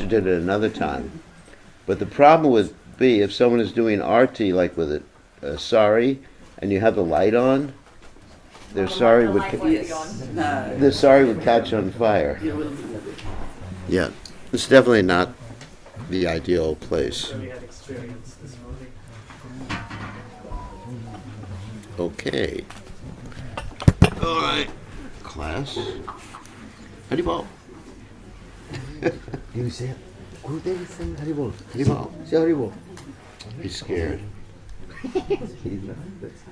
Maharaj did it another time. But the problem would be if someone is doing arti like with a sari, and you have the light on, their sari would their sari would catch on fire. Yeah, it's definitely not the ideal place. We had experience this morning. Okay. All right, class. Haribol. You say, Gurudev is saying Haribol. Haribol. Say Haribol. He's scared. He's not. That's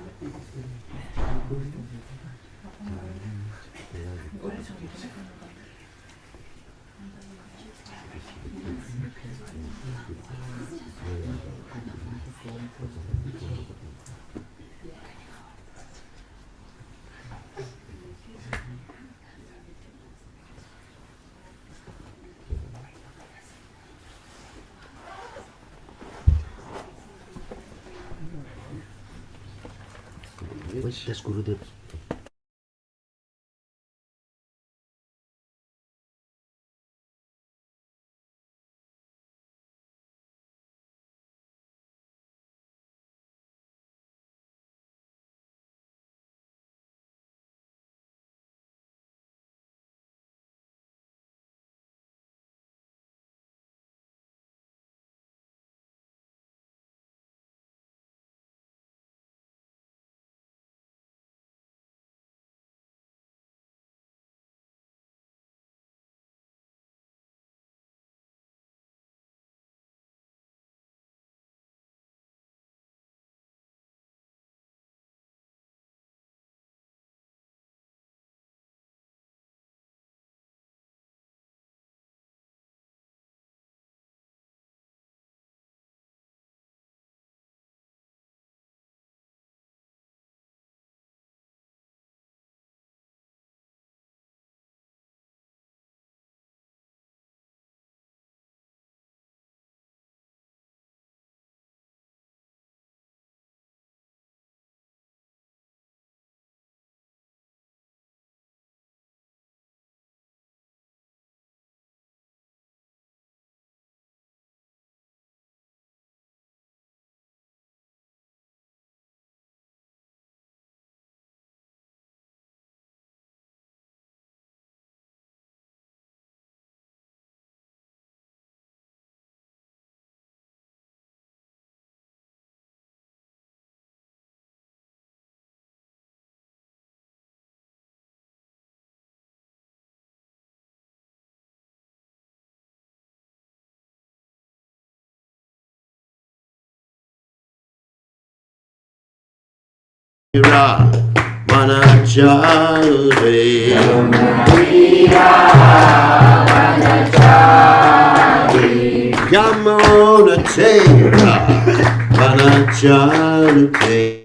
Gurudev. Yamona Tera Vanacharute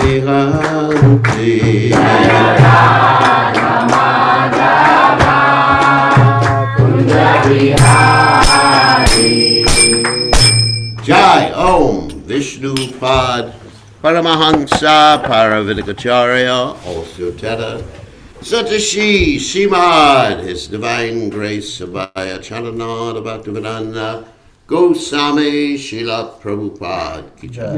Vihanti. Jai Om Vishnu Pad Paramahansa Paravidikacharya, also Teta Satashi Shimad, His Divine Grace Abhaya Charanada Bhaktivedanta Goswami Srila Prabhupada Ki Jai.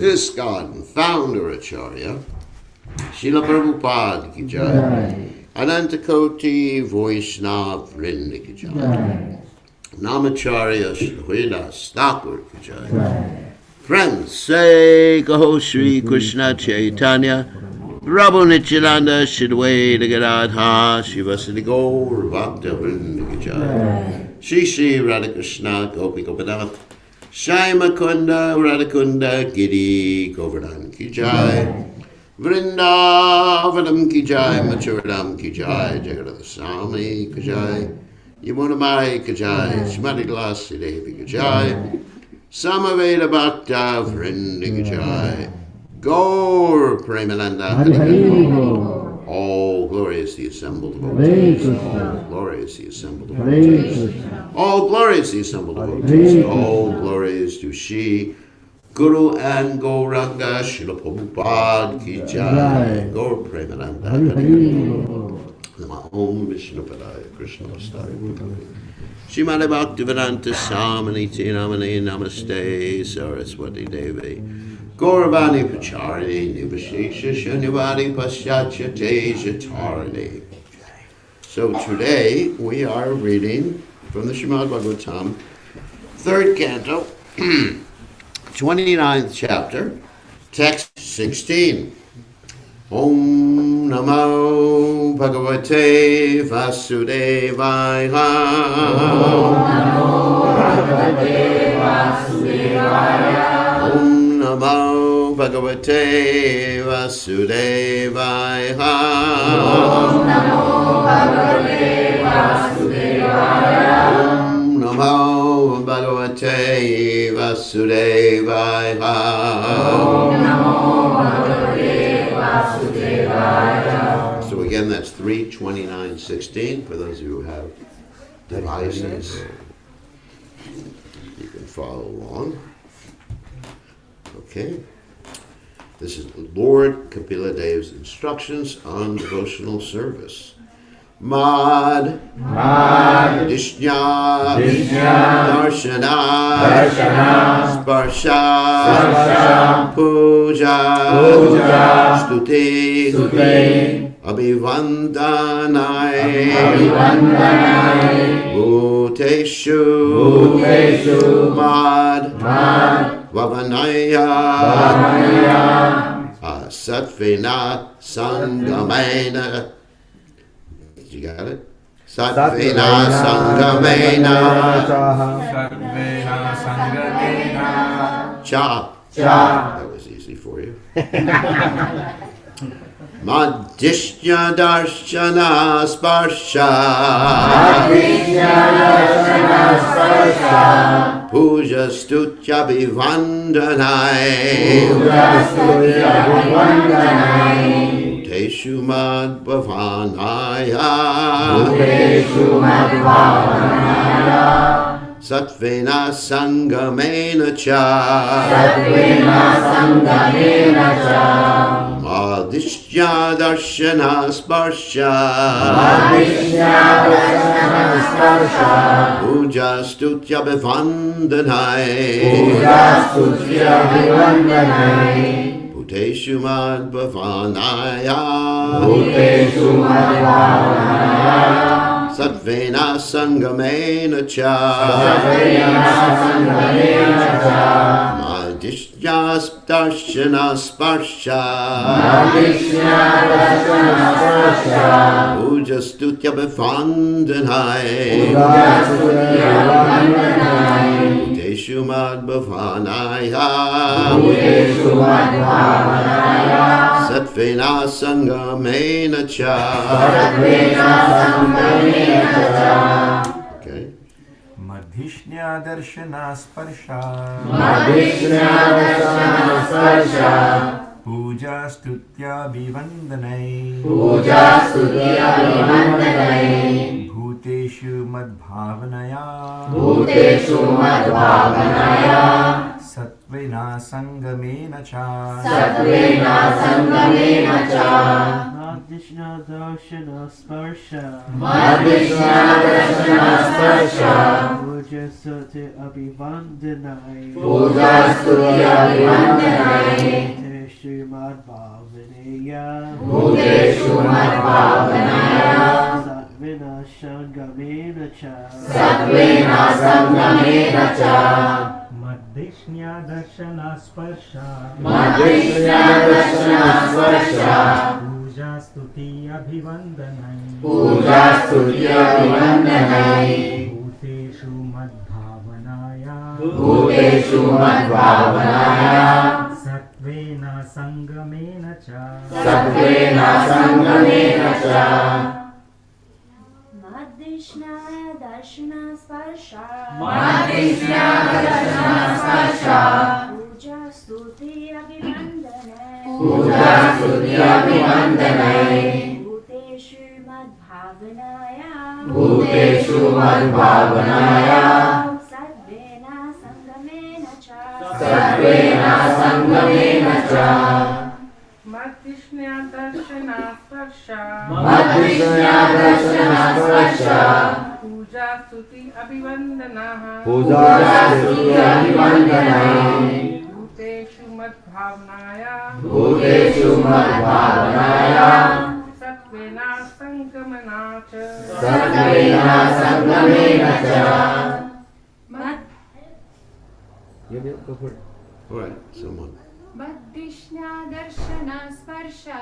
ISKCON Founder Acharya Srila Prabhupada Ki Jai. Anantakoti Vaishnav Vrinda Ki Jai. Namacharya Shridas Thakur Ki Jai. Friends, say Kaho Shri Krishna Chaitanya Prabhu Nityananda Shidwaita Gadadha Shivasati Gaur Bhakta Vrinda Ki Jai. Shri Shri Radhakrishna Gopi Gopinath Shaima Kunda Radhakunda Giri Govardhan Ki Jai. Vrindavanam Ki Jai. Machuradam Ki Jai. Jagadada Swami Ki Jai. Yamunamai Ki Jai. Shmati Glasi Devi Ki Jai. Samaveda Bhakta Vrinda Ki Jai. Gaur Premananda. All glorious the assembled devotees. All glorious the assembled devotees. All glorious the assembled devotees. All glorious to Shri Guru and Gauranga Srila Prabhupada Ki Jai. Gaur Premananda. Nama Om Vishnu Padaya Krishna Vastai Shrimad Bhaktivedanta Samaniti Namani Namaste Saraswati Devi Gauravani Pachari Nivashesha Shanyavadi Paschatya Teja Tarani. So today we are reading from the Srimad Bhagavatam, 3rd canto, 29th chapter, text 16. Om Namo Bhagavate Vasudevaya. Om Namo Bhagavate Vasudevaya. Om Namo Bhagavate Vasudevaya. Om Namo Bhagavate Vasudevaya. Om Namo Bhagavate Vasudevaya. Om Namo Bhagavate. So again, that's 3:29:16 for those of you who have devices. You can follow along. Okay. This is Lord Kapila Dev's instructions on devotional service. Mad Dishnya Darshana Sparsha Puja Stuti Abhivandanai Bhuteshu Mad Vavanaya Satvena Sangamena. You got it? Satvena Sangamena Cha. That was easy for you. Madhishya Darshana Sparsha Puja Stutya Bhivandanai Teshu Mad Bhavanaya Satvena Sangamena Cha Madhishya Darshana Sparsha Puja Stutya Bhivandanai Bhuteshu Mad Bhavanaya Satvena Sangamena Cha Madhishya Darshana Sparsha Puja Stutya Bhivandanai Bhuteshu Mad Bhavanaya Satvena Sangamena Cha. Okay. Madhishnya Darshana Sparsha Stutya Vivandanai Puja Stutya Vivandanai Bhuteshu Madbhavanaya Bhuteshu Madbhavanaya Satvena Sangamena Cha Satvena Sangamena Cha Krishna Darshana Sparsha Krishna Darshana Sparsha Puja Sati Abhivandanai Puja Stuti Abhivandanai Teshu Madbhavanaya Bhuteshu Madbhavanaya Satvena Shangamena Cha Satvena Sangamena Cha Madhishnya Darshana Sparsha Krishna Darshana Sparsha Puja Stuti Abhivandanai Puja Stuti Abhivandanai Bhuteshu Madbhavanaya Bhuteshu Madbhavanaya Satvena Sangamena Cha Satvena Sangamena Cha Madhishna Darshana Sparsha Krishna Darshana Sparsha Puja Stuti Abhivandanai Puja Stuti Abhivandanai Bhuteshu Madbhavanaya Bhuteshu Madbhavanaya Satvena Sangamena Cha Satvena Sangamena Cha Madhishnya Darshana Sparsha Krishna Darshana Sparsha Puja Stuti Abhivandanaha Puja Stuti Abhivandanai Bhuteshu Madbhavanaya Bhuteshu Madbhavanaya Satvena Sangamana Cha Satvena Sangamena Cha Go for it. All right, someone. Madhishna Darshana Sparsha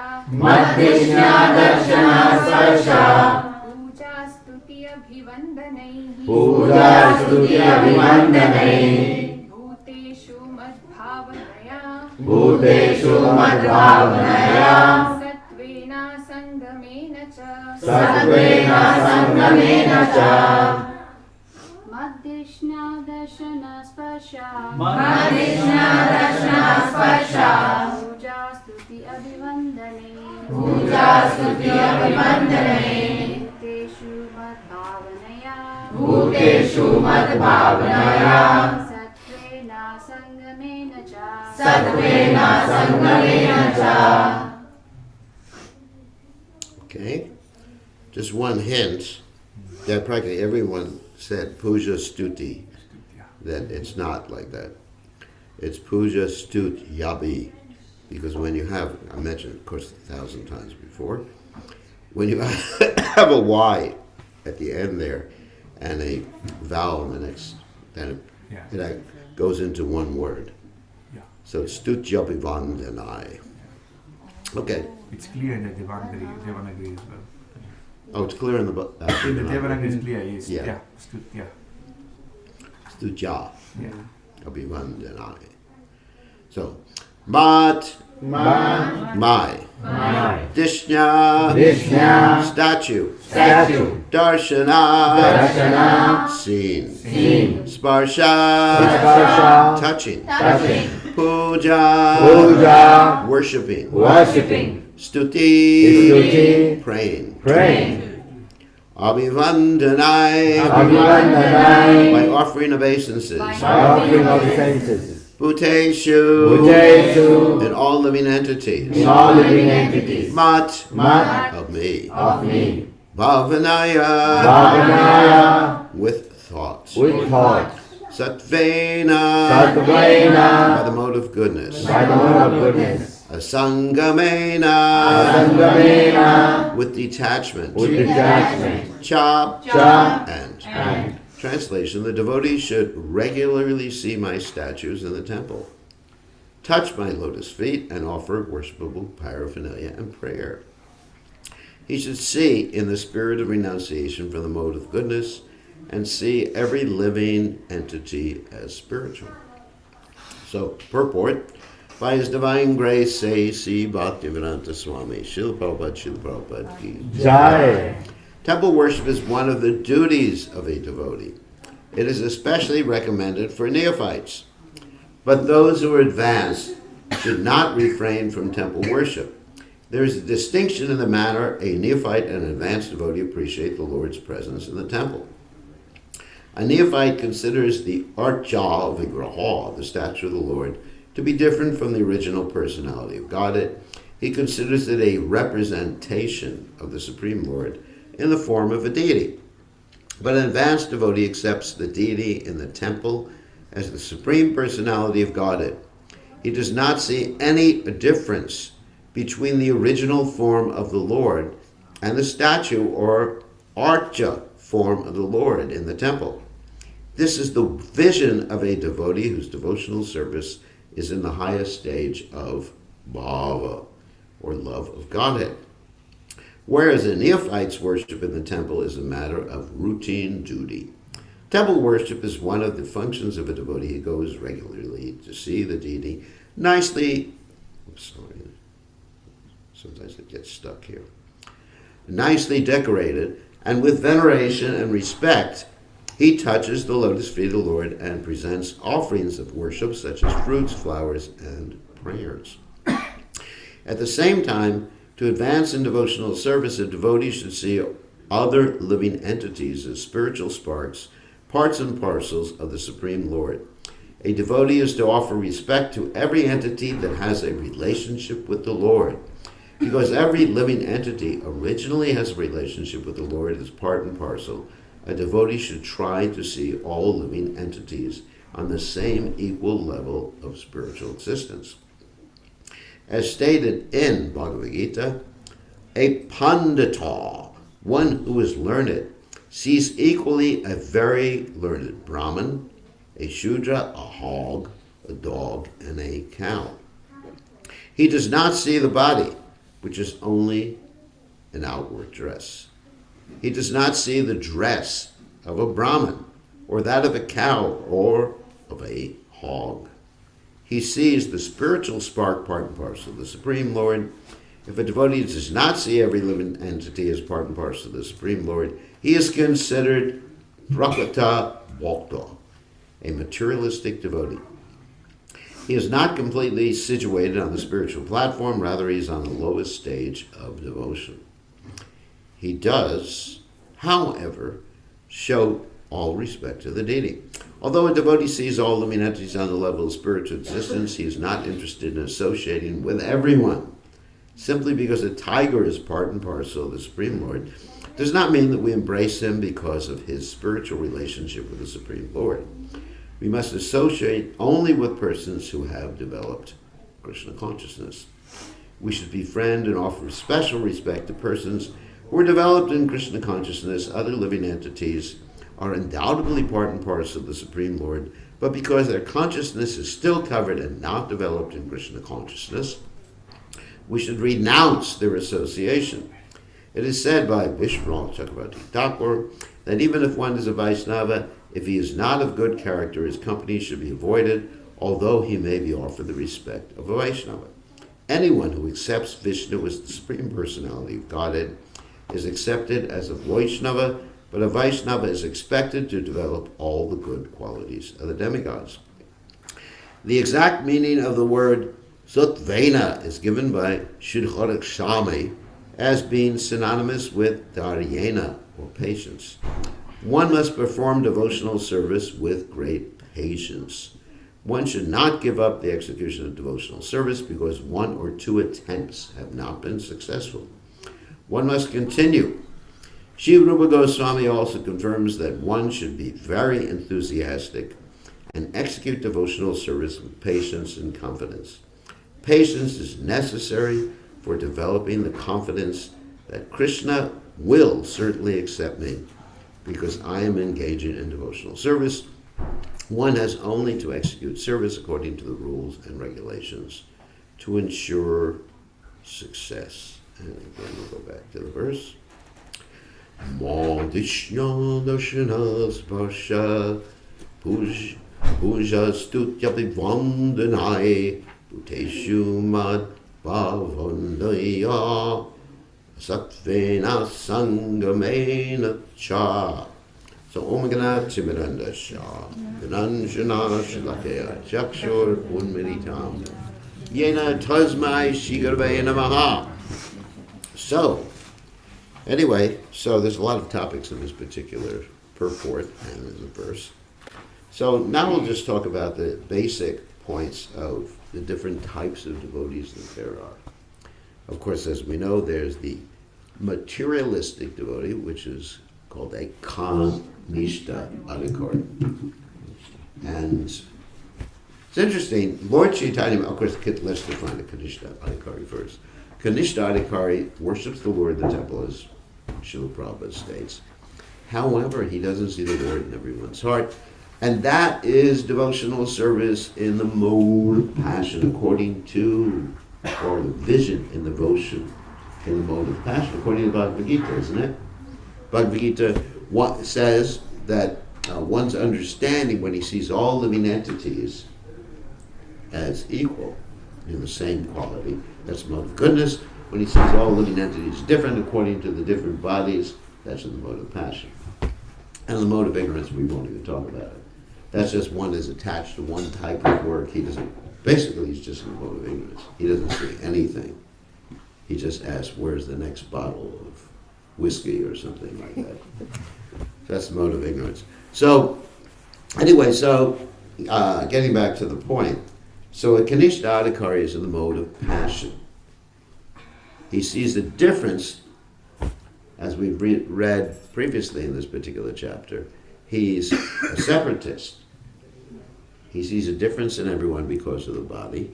Krishna Darshana Sparsha Puja Stuti Abhivandanai Puja Stuti Abhivandanai Bhuteshu Madbhavanaya Bhuteshu Madbhavanaya Satvena Sangamena Cha Satvena Sangamena Cha Madhishna Darshana Sparsha Krishna Darshana Sparsha Puja Stuti Abhivandanai Puja Stuti Abhivandanai Bhuteshu Madbhavanaya Bhuteshu Madbhavanaya Satvena Sangamena Cha Satvena Sangamena Cha. Okay? Just one hint that practically everyone said puja stuti, that it's not like that. It's puja stut yabi, because when you have, I mentioned of course 1,000 times before, when you have a Y at the end there and a vowel in the next, then it goes into one word. Yeah. So stut yabi vandanai. Okay. It's clear in the Devanagari as well. Oh, it's clear in the In the Devanagari is clear, yes. Yeah. Yeah. Stutya. Stutya. Yeah. Abhivandanai. So, Mat, my, Dishnya, statue, Darshana, seen, Sparsha, touching, Puja, worshipping, Stuti, praying. Abhivandanai, by offering obeisances. Bhuteshu, in all living entities. Mat, of me. Bhavanaya, with thoughts. Satvena, by the mode of goodness. Asangamena, with detachment. Cha, and. Translation: the devotee should regularly see my statues in the temple, touch my lotus feet, and offer worshipable paraphernalia and prayer. He should see in the spirit of renunciation for the mode of goodness and see every living entity as spiritual. So, purport: by His divine grace, say, see Bhaktivedanta Swami, Srila Prabhupada ki Jai. Temple worship is one of the duties of a devotee. It is especially recommended for neophytes. But those who are advanced should not refrain from temple worship. There is a distinction in the manner a neophyte and an advanced devotee appreciate the Lord's presence in the temple. A neophyte considers the archa vigraha, the statue of the Lord, to be different from the original personality of Godhead. He considers it a representation of the Supreme Lord in the form of a deity. But an advanced devotee accepts the deity in the temple as the Supreme Personality of Godhead. He does not see any difference between the original form of the Lord and the statue or archa form of the Lord in the temple. This is the vision of a devotee whose devotional service is in the highest stage of bhava, or love of Godhead. Whereas a neophyte's worship in the temple is a matter of routine duty. Temple worship is one of the functions of a devotee who goes regularly to see the deity nicely sometimes it gets stuck here. Nicely decorated, and with veneration and respect, he touches the lotus feet of the Lord and presents offerings of worship such as fruits, flowers, and prayers. At the same time, to advance in devotional service, a devotee should see other living entities as spiritual sparks, parts and parcels of the Supreme Lord. A devotee is to offer respect to every entity that has a relationship with the Lord. Because every living entity originally has a relationship with the Lord as part and parcel, a devotee should try to see all living entities on the same equal level of spiritual existence. As stated in Bhagavad Gita, a pandita, one who is learned, sees equally a very learned Brahmin, a Shudra, a hog, a dog, and a cow. He does not see the body, which is only an outward dress. He does not see the dress of a Brahmin, or that of a cow, or of a hog. He sees the spiritual spark, part and parcel of the Supreme Lord. If a devotee does not see every living entity as part and parcel of the Supreme Lord, he is considered prakrita bhakta, a materialistic devotee. He is not completely situated on the spiritual platform, rather he is on the lowest stage of devotion. He does, however, show all respect to the deity. Although a devotee sees all living entities on the level of spiritual existence, he is not interested in associating with everyone. Simply because a tiger is part and parcel of the Supreme Lord does not mean that we embrace him because of his spiritual relationship with the Supreme Lord. We must associate only with persons who have developed Krishna consciousness. We should befriend and offer special respect to persons who are developed in Krishna consciousness. Other living entities are undoubtedly part and parcel of the Supreme Lord, but because their consciousness is still covered and not developed in Krishna consciousness, we should renounce their association. It is said by Vishnu Chakravarti Thakur that even if one is a Vaishnava, if he is not of good character, his company should be avoided, although he may be offered the respect of a Vaishnava. Anyone who accepts Vishnu as the Supreme Personality of Godhead is accepted as a Vaishnava, but a Vaishnava is expected to develop all the good qualities of the demigods. The exact meaning of the word Satvena is given by Sridhar Goswami as being synonymous with Dharyena, or patience. One must perform devotional service with great patience. One should not give up the execution of devotional service because one or two attempts have not been successful. One must continue. Sri Rupa Goswami also confirms that one should be very enthusiastic and execute devotional service with patience and confidence. Patience is necessary for developing the confidence that Krishna will certainly accept me because I am engaging in devotional service. One has only to execute service according to the rules and regulations to ensure success. And again, we'll go back to the verse. Madishya darshana sparsha puja stutyapi vandanai bhuteshu mad bhavanaya satvena sangamena cha. So Om Gana Chimiranda Shah Gananjana Shilakaya Chakshur Unmiritam Yena Tasmai Shigarvaya Namaha So, anyway, so there's a lot of topics in this particular purport and in the verse. So now we'll just talk about the basic points of the different types of devotees that there are. Of course, as we know, there's the materialistic devotee, which is called a kanishta adhikari. And it's interesting, Lord Chaitanya, of course, let's define the kanishta adhikari first. Kanishta adhikari worships the Lord in the temple, as Srila Prabhupada states. However, he doesn't see the Lord in everyone's heart. And that is devotional service in the mode of passion, according to, or the vision in devotion in the mode of passion, according to Bhagavad Gita, isn't it? Bhagavad Gita says that one's understanding, when he sees all living entities as equal in the same quality, that's the mode of goodness. When he sees all living entities different according to the different bodies, that's in the mode of passion. And the mode of ignorance, we won't even talk about it. That's just one is attached to one type of work. He's just in the mode of ignorance. He doesn't see anything. He just asks, where's the next bottle of whiskey or something like that. That's the mode of ignorance. So, anyway, getting back to the point. So a Kanishta adhikari is in the mode of passion. He sees the difference, as we've read previously in this particular chapter. He's a separatist. He sees a difference in everyone because of the body,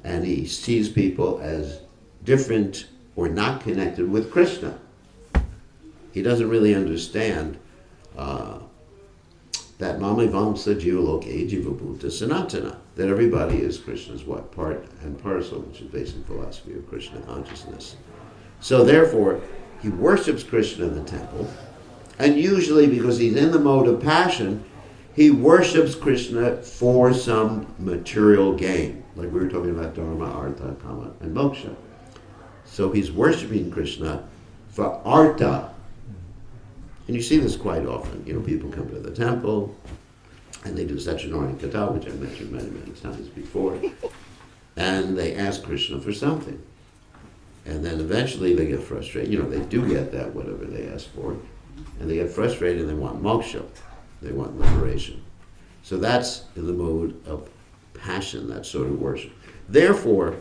and he sees people as different or not connected with Krishna. He doesn't really understand that Mami Vamsa Jivaloke Jivabhuta Sanatana, that everybody is Krishna's what? Part and parcel, which is basic philosophy of Krishna consciousness. So therefore, he worships Krishna in the temple, and usually because he's in the mode of passion, he worships Krishna for some material gain. Like we were talking about Dharma, Artha, Kama, and Moksha. So he's worshiping Krishna for Artha. And you see this quite often. People come to the temple, and they do Satchinarayana Katha, which I mentioned many, many times before, and they ask Krishna for something. And then eventually they get frustrated. They do get that, whatever they ask for. And they get frustrated and they want moksha. They want liberation. So that's in the mode of passion, that sort of worship. Therefore,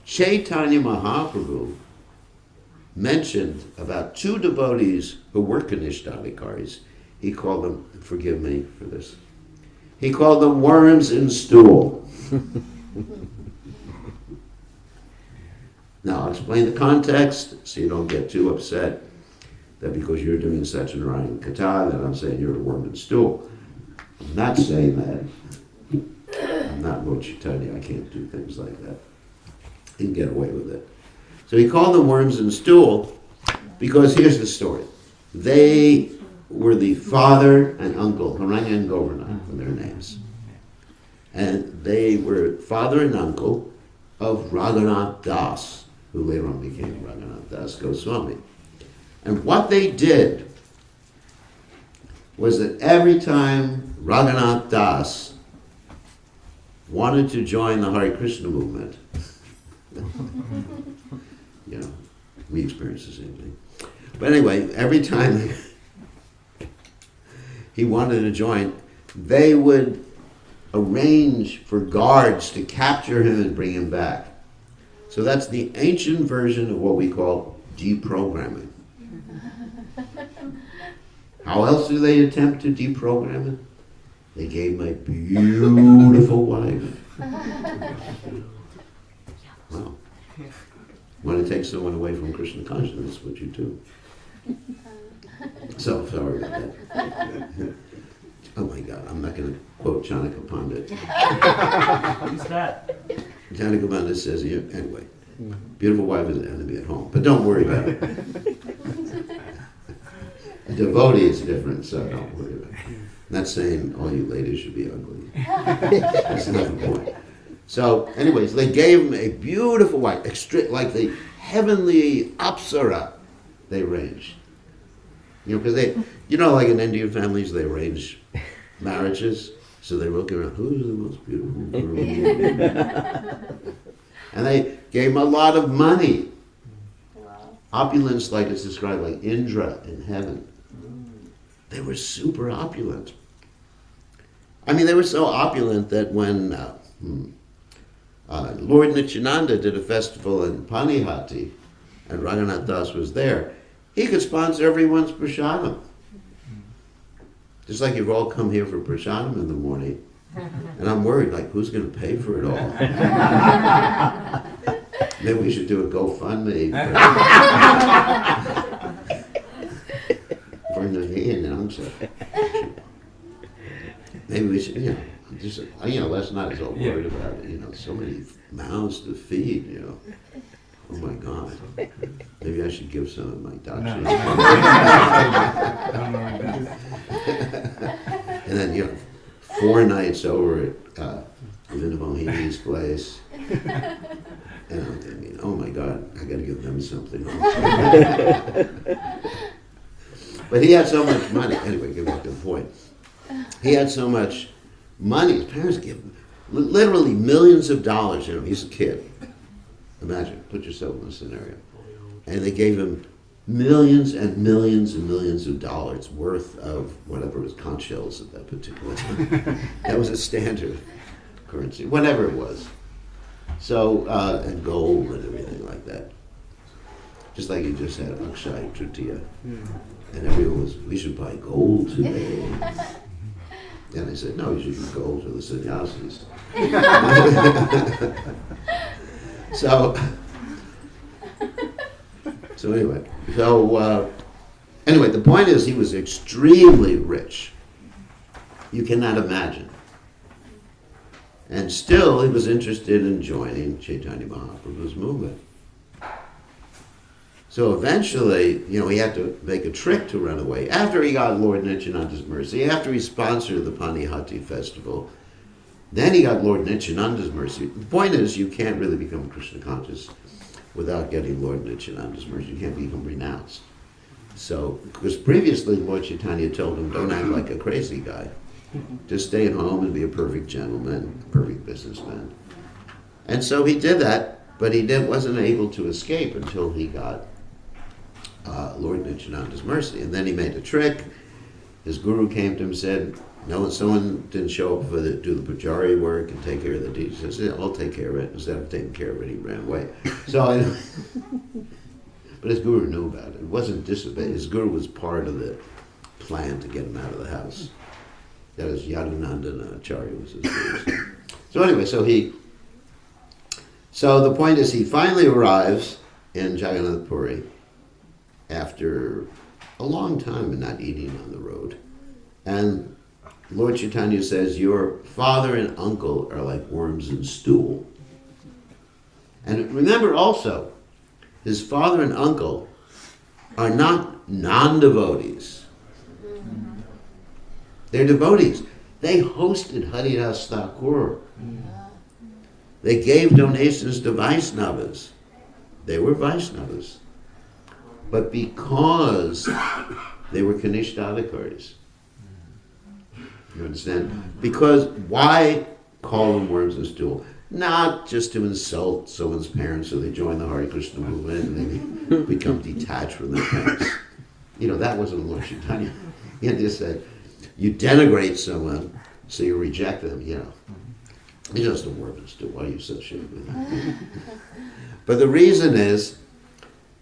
Chaitanya Mahaprabhu mentioned about two devotees who were Kanishta adhikaris. He called them, forgive me for this, he called them worms in stool. Now, I'll explain the context so you don't get too upset that because you're doing Satchinarayana Katha that I'm saying you're a worm in stool. I'm not saying that. I'm not Lord Chaitanya. I can't do things like that and get away with it. So he called them worms in stool because here's the story. They were the father and uncle, Haranya and Govardhana were their names. And they were father and uncle of Raghunath Das, who later on became Raghunath Das Goswami. And what they did was that every time Raghunath Das wanted to join the Hare Krishna movement, we experienced the same thing. But anyway, every time he wanted to join, they would arrange for guards to capture him and bring him back. So that's the ancient version of what we call deprogramming. How else do they attempt to deprogram him? They gave him a beautiful wife. Wow. Want to take someone away from Krishna consciousness, that's what you do. So, sorry about that. Oh my God, I'm not going to quote Chanaka Pandit. Who's that? Chanaka Pandit says, anyway, beautiful wife is an enemy at home. But don't worry about it. A devotee is different, so don't worry about it. I'm not saying all you ladies should be ugly. That's not the point. So, anyways, they gave him a beautiful wife, like the heavenly apsara they arranged. Because they, like in Indian families, they arrange marriages. So they look around, who's the most beautiful girl? And they gave him a lot of money. Wow. Opulence like it's described like Indra in heaven. They were super opulent. I mean, they were so opulent that when Lord Nityananda did a festival in Panihati, and Raghunath Das was there, he could sponsor everyone's prasadam. Just like you've all come here for prasadam in the morning, and I'm worried, like, who's going to pay for it all? Maybe we should do a GoFundMe for Naveen and Angsa. Maybe we should, let's not so worried about it. So many mouths to feed, Oh my God. Maybe I should give some of my dakshinas. And then, 4 nights over at Vinda Mohini's place. And I'm thinking, oh my God, I got to give them something. But he had so much money. Anyway, get back to the point. He had so much money. His parents gave him literally millions of dollars. He's a kid. Imagine, put yourself in this scenario. And they gave him millions and millions and millions of dollars worth of whatever was conch shells at that particular time. That was a standard currency, whatever it was. So, and gold and everything like that. Just like you just had Akshay Tritiya. And everyone was, we should buy gold today. And I said, no, you should give gold to the sannyasis. So anyway, the point is he was extremely rich. You cannot imagine. And still he was interested in joining Chaitanya Mahaprabhu's movement. So eventually, he had to make a trick to run away. After he got Lord Nityananda's mercy, after he sponsored the Panihati festival, then he got Lord Nityananda's mercy. The point is, you can't really become Krishna conscious without getting Lord Nityananda's mercy. You can't become renounced. So, because previously Lord Chaitanya told him, don't act like a crazy guy. Just stay at home and be a perfect gentleman, a perfect businessman. And so he did that, but he wasn't able to escape until he got Lord Nityananda's mercy. And then he made a trick. His guru came to him and said, no, someone didn't show up to do the pujari work and take care of the deeds. He said, I'll take care of it. Instead of taking care of it, he ran away. But his guru knew about it. It wasn't disobeyed. His guru was part of the plan to get him out of the house. That was Yadunandana Acharya was his guru. So anyway, so the point is he finally arrives in Jagannath Puri after a long time of not eating on the road. And Lord Chaitanya says, your father and uncle are like worms in stool. And remember also, his father and uncle are not non-devotees. They're devotees. They hosted Haridas Thakur. They gave donations to Vaisnavas. They were Vaisnavas. But because they were Kanishtadikaris, you understand? Because why call them worms in stool? Not just to insult someone's parents so they join the Hare Krishna movement and they become detached from their parents. That wasn't Lord Chaitanya. He just said, you denigrate someone, so you reject them, It's just a worm in stool. Why are you associated with them? But the reason is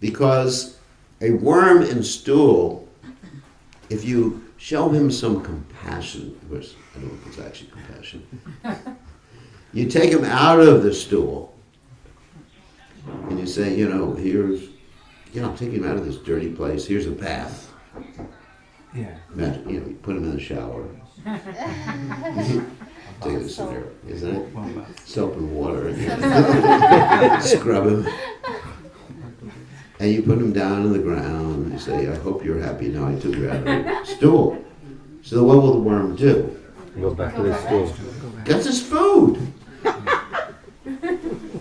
because a worm in stool, if you show him some compassion, which I don't know if it's actually compassion, you take him out of the stool and you say, here's, I'm taking him out of this dirty place, here's a bath. Yeah. Imagine, you put him in the shower. Take this scenario, isn't it? Soap and water. Scrub him. And you put him down on the ground and you say, I hope you're happy now I took you out of the stool. So what will the worm do? Go back to the stool. That's his food.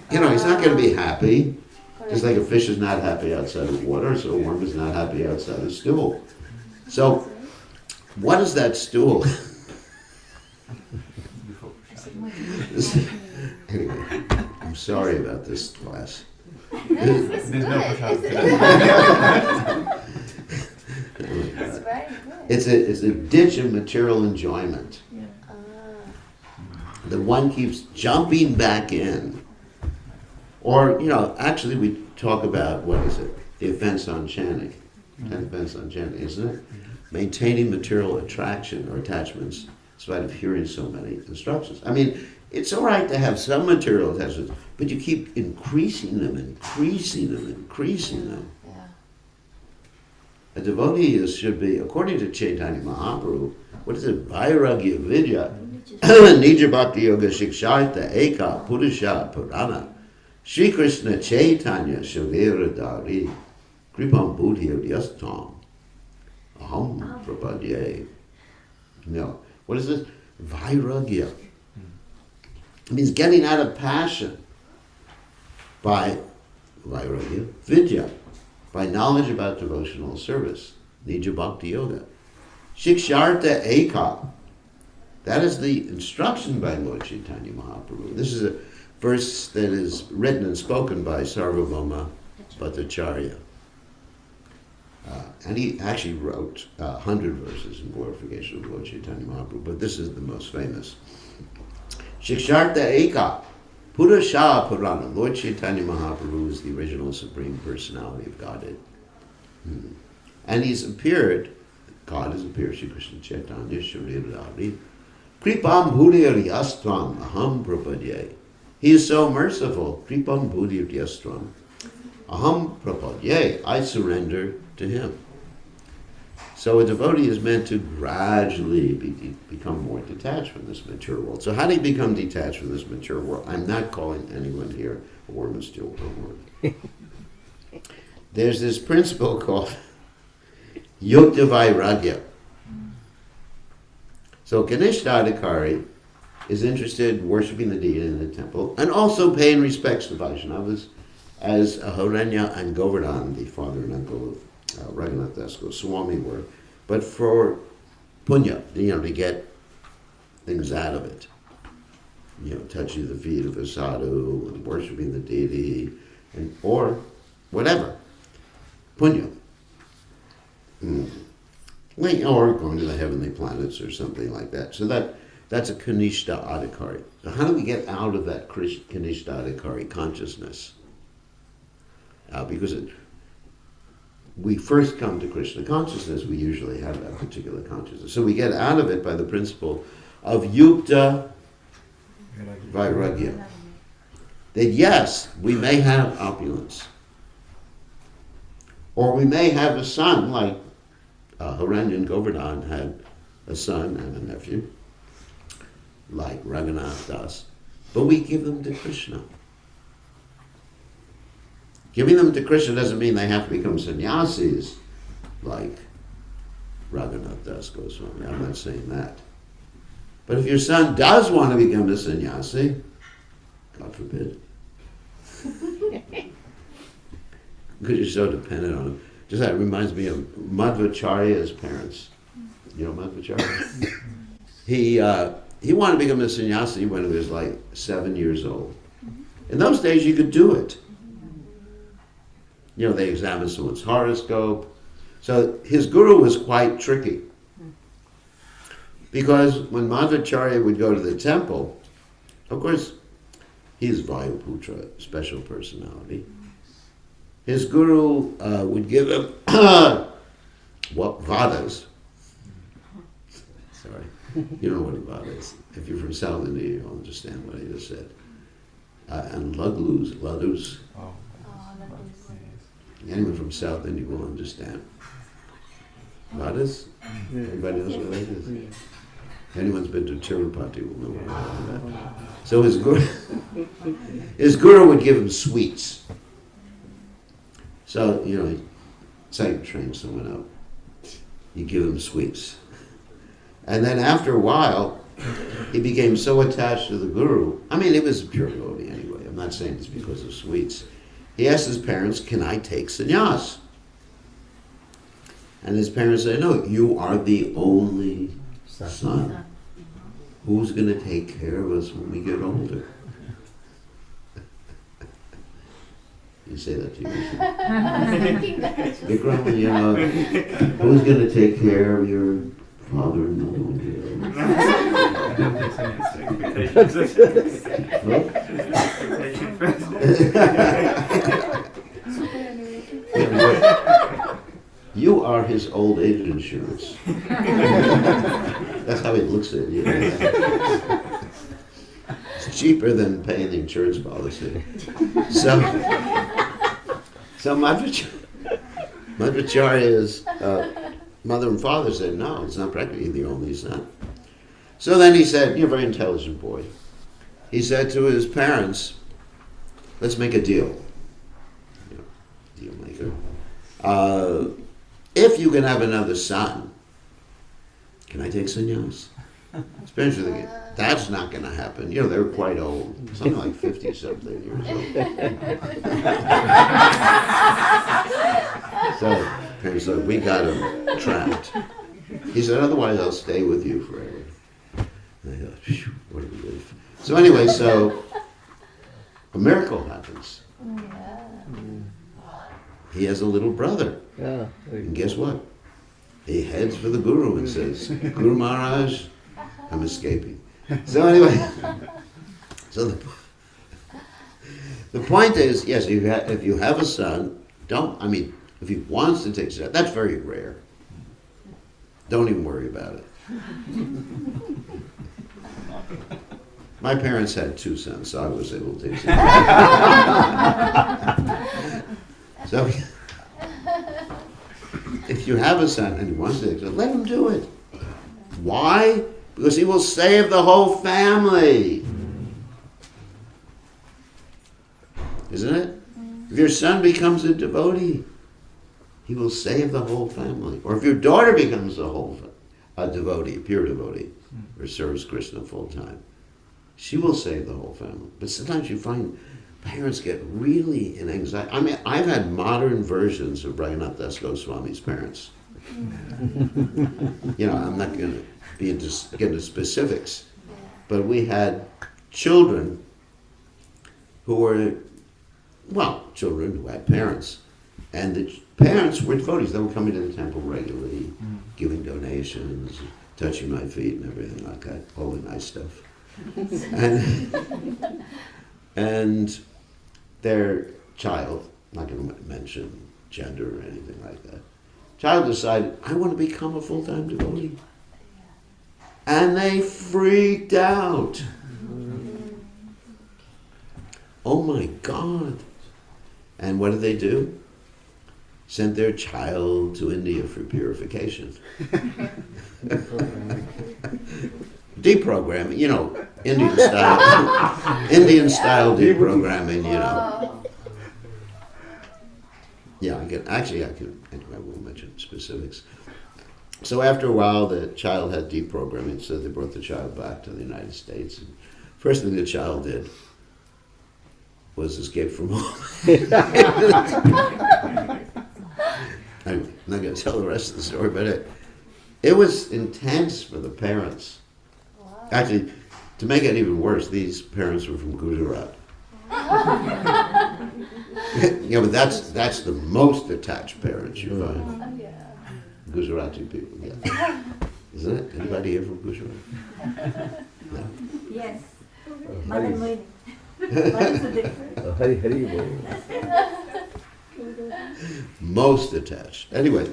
He's not going to be happy. Just like a fish is not happy outside of water, so a worm is not happy outside of stool. So, what is that stool? Anyway, I'm sorry about this class. It's There's good. no prasad It's very good. It's a ditch of material enjoyment. Ah. The one keeps jumping back in. Or, actually we talk about, what is it? The offense on chanting. 10th offense on chanting, isn't it? Maintaining material attraction or attachments in spite of hearing so many instructions. I mean, it's all right to have some material attachments, but you keep increasing them. Yeah. A devotee should be, according to Chaitanya Mahaprabhu, what is it? Vairagya Vidya, Nija Bhakti Yoga Shiksharta Eka Purusha Purana, Shri Krishna Chaitanya Shavira Dari, Kripam Buddhi Yastam, Aham Prapadye. No. What is this? Vairagya. It means getting out of passion by Vairagya Vidya, by knowledge about devotional service, Nija Bhakti Yoga. Shiksharta Eka. That is the instruction by Lord Chaitanya Mahaprabhu. This is a verse that is written and spoken by Sarvabhauma Bhattacharya. And he actually wrote 100 verses in glorification of Lord Chaitanya Mahaprabhu, but this is the most famous. Shiksharta Eka, Purusha Purana. Lord Chaitanya Mahaprabhu is the original Supreme Personality of Godhead. And he's appeared, God has appeared, Shri Krishna Chaitanya, Shuridari, Kripam Bhudiriyastvam Aham Prapadye. He is so merciful, Kripam Bhudiriyastvam Aham Prapadye. I surrender to him. So a devotee is meant to gradually become more detached from this mature world. So how do you become detached from this mature world? I'm not calling anyone here a worm and steel word. There's this principle called Yukta Vairagya. So Ganeshta Adhikari is interested in worshiping the deity in the temple and also paying respects to Vaishnavas as Horanya and Govardhan, the father and uncle of Raghunath Das Goswami, were, but for punya, to get things out of it. Touching the feet of a sadhu and worshiping the deity, or whatever. Punya. Or going to the heavenly planets or something like that. So that's a Kanishta Adhikari. So how do we get out of that Kanishta Adhikari consciousness? Because we first come to Krishna consciousness, we usually have that particular consciousness. So we get out of it by the principle of Yukta Vairagya. That yes, we may have opulence. Or we may have a son, like Horanya and Govardhan had a son and a nephew, like Raghunath Das. But we give them to Krishna. Giving them to Krishna doesn't mean they have to become sannyasis like Raghunath Das Goswami. I'm not saying that. But if your son does want to become a sannyasi, God forbid, because you're so dependent on him. Just that reminds me of Madhvacharya's parents. You know Madhvacharya? He wanted to become a sannyasi when he was like 7 years old. In those days you could do it. They examined someone's horoscope. So his guru was quite tricky. Because when Madhvacharya would go to the temple, of course, he's Vayuputra, special personality. His guru would give him vadas. Sorry, you don't know what a vada is. If you're from South India, you'll understand what I just said. And ladus. Anyone from South India will understand. Vadas? Everybody knows what that is? Anyone's been to Tirupati will know what I'm talking about. So his guru would give him sweets. So, it's like you train someone up. You give him sweets. And then after a while, he became so attached to the guru. I mean, it was pure devotee anyway. I'm not saying it's because of sweets. He asked his parents, can I take sannyas? And his parents said, no, you are the only son. Who's going to take care of us when we get older? You say that to you. I was thinking that. Vikram, you know, who's going to take care of your father and mother? You are his old age insurance. That's how he looks at you. It's cheaper than paying the insurance policy. So Madhvacharya's mother and father said, no, it's not practically the only son. So then he said, you're a very intelligent boy. He said to his parents, let's make a deal. Deal maker. If you can have another son, can I take sannyas? His parents were thinking, that's not going to happen. You know, they were quite old, something like 50-something years old. So parents said, we got him trapped. He said, otherwise I'll stay with you forever. And I thought, phew, what a relief. So anyway, so a miracle happens. He has a little brother. Yeah. And guess what? He heads for the Guru and says, Guru Maharaj, I'm escaping. So anyway, so the point is, yes, if you have a son, if he wants to take a that's very rare. Don't even worry about it. My parents had 2 sons, so I was able to take some. So if you have a son and he wants to take it, let him do it. Why? Because he will save the whole family. Isn't it? If your son becomes a devotee, he will save the whole family. Or if your daughter becomes a devotee, a pure devotee, or serves Krishna full time, she will save the whole family. But sometimes you find parents get really in anxiety. I mean, I've had modern versions of Bhagavad Goswami's parents. You know, I'm not going to get into specifics, but we had children who were, children who had parents, and the parents were devotees. They were coming to the temple regularly, giving donations, touching my feet and everything like that, all the nice stuff. And their child, not going to mention gender or anything like that, child decided, I want to become a full-time devotee. And they freaked out. Oh my God. And what did they do? Sent their child to India for purification. Deprogramming, you know, Indian style deprogramming, you know. Yeah, anyway, I won't mention specifics. So after a while, the child had deprogramming, so they brought the child back to the United States. And first thing the child did was escape from home. I'm not going to tell the rest of the story, but it was intense for the parents. Wow. Actually, to make it even worse, these parents were from Gujarat. Yeah, but that's the most attached parents you find. Oh, yeah. Gujarati people, yeah. Isn't it? Anybody here from Gujarat? No. Yes. Mother Moini. What is the difference? Hari Bol. Most attached. Anyway,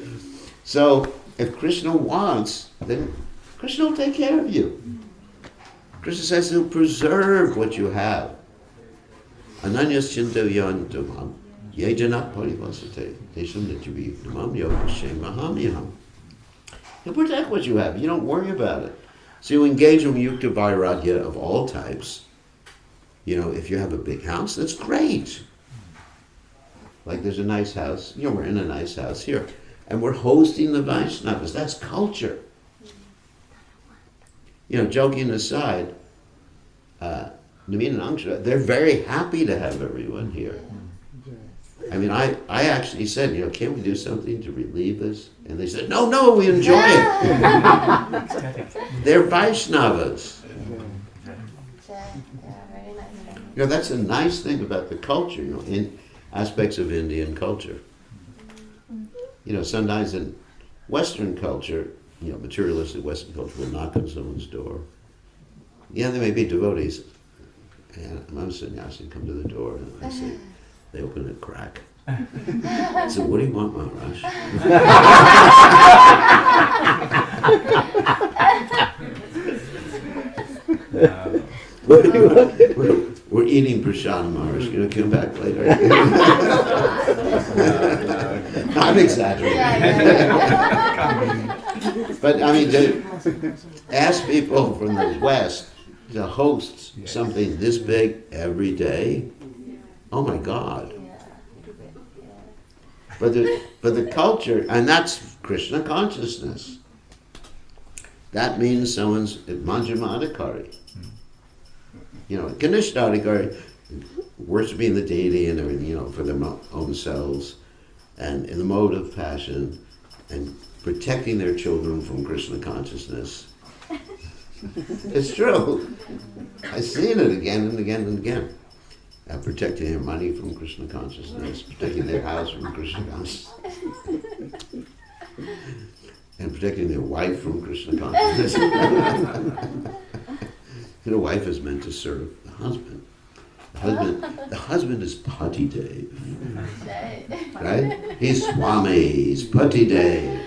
so if Krishna wants, then Krishna will take care of you. Krishna says he'll preserve what you have. Ananyas chinto yantamam yejanat parivasate tesham nityavidamam yogashem mahamyam. He'll protect what you have. You don't worry about it. So you engage in yukta vairagya of all types. You know, if you have a big house, that's great. Like there's a nice house. You know, we're in a nice house here. And we're hosting the Vaishnavas. That's culture. You know, joking aside, Naveen and Angsha, they're very happy to have everyone here. I mean, I actually said, you know, can't we do something to relieve this? And they said, no, we enjoy it. They're Vaishnavas. Yeah, very nice. You know, that's a nice thing about the culture. You know, aspects of Indian culture. You know, sometimes in Western culture, you know, materialistic Western culture will knock on someone's door. Yeah, there may be devotees. And I'm sannyasi, come to the door, and I say, they open a crack. I said, what do you want, Maharaj? What do you want? We're eating prashad, Maharaj. You know, come back later. I'm exaggerating. But I mean, to ask people from the West to host something this big every day, oh my God. But the culture, and that's Krishna consciousness. That means someone's Manjamadikari. You know, Kanishadikari, worshiping the deity and everything, you know, for their own selves, and in the mode of passion, and protecting their children from Krishna consciousness. It's true. I've seen it again and again and again. Protecting their money from Krishna consciousness, protecting their house from Krishna consciousness, and protecting their wife from Krishna consciousness. You know, wife is meant to serve the husband. The husband is Pati Dev, right? He's Swami, he's Pati Dev,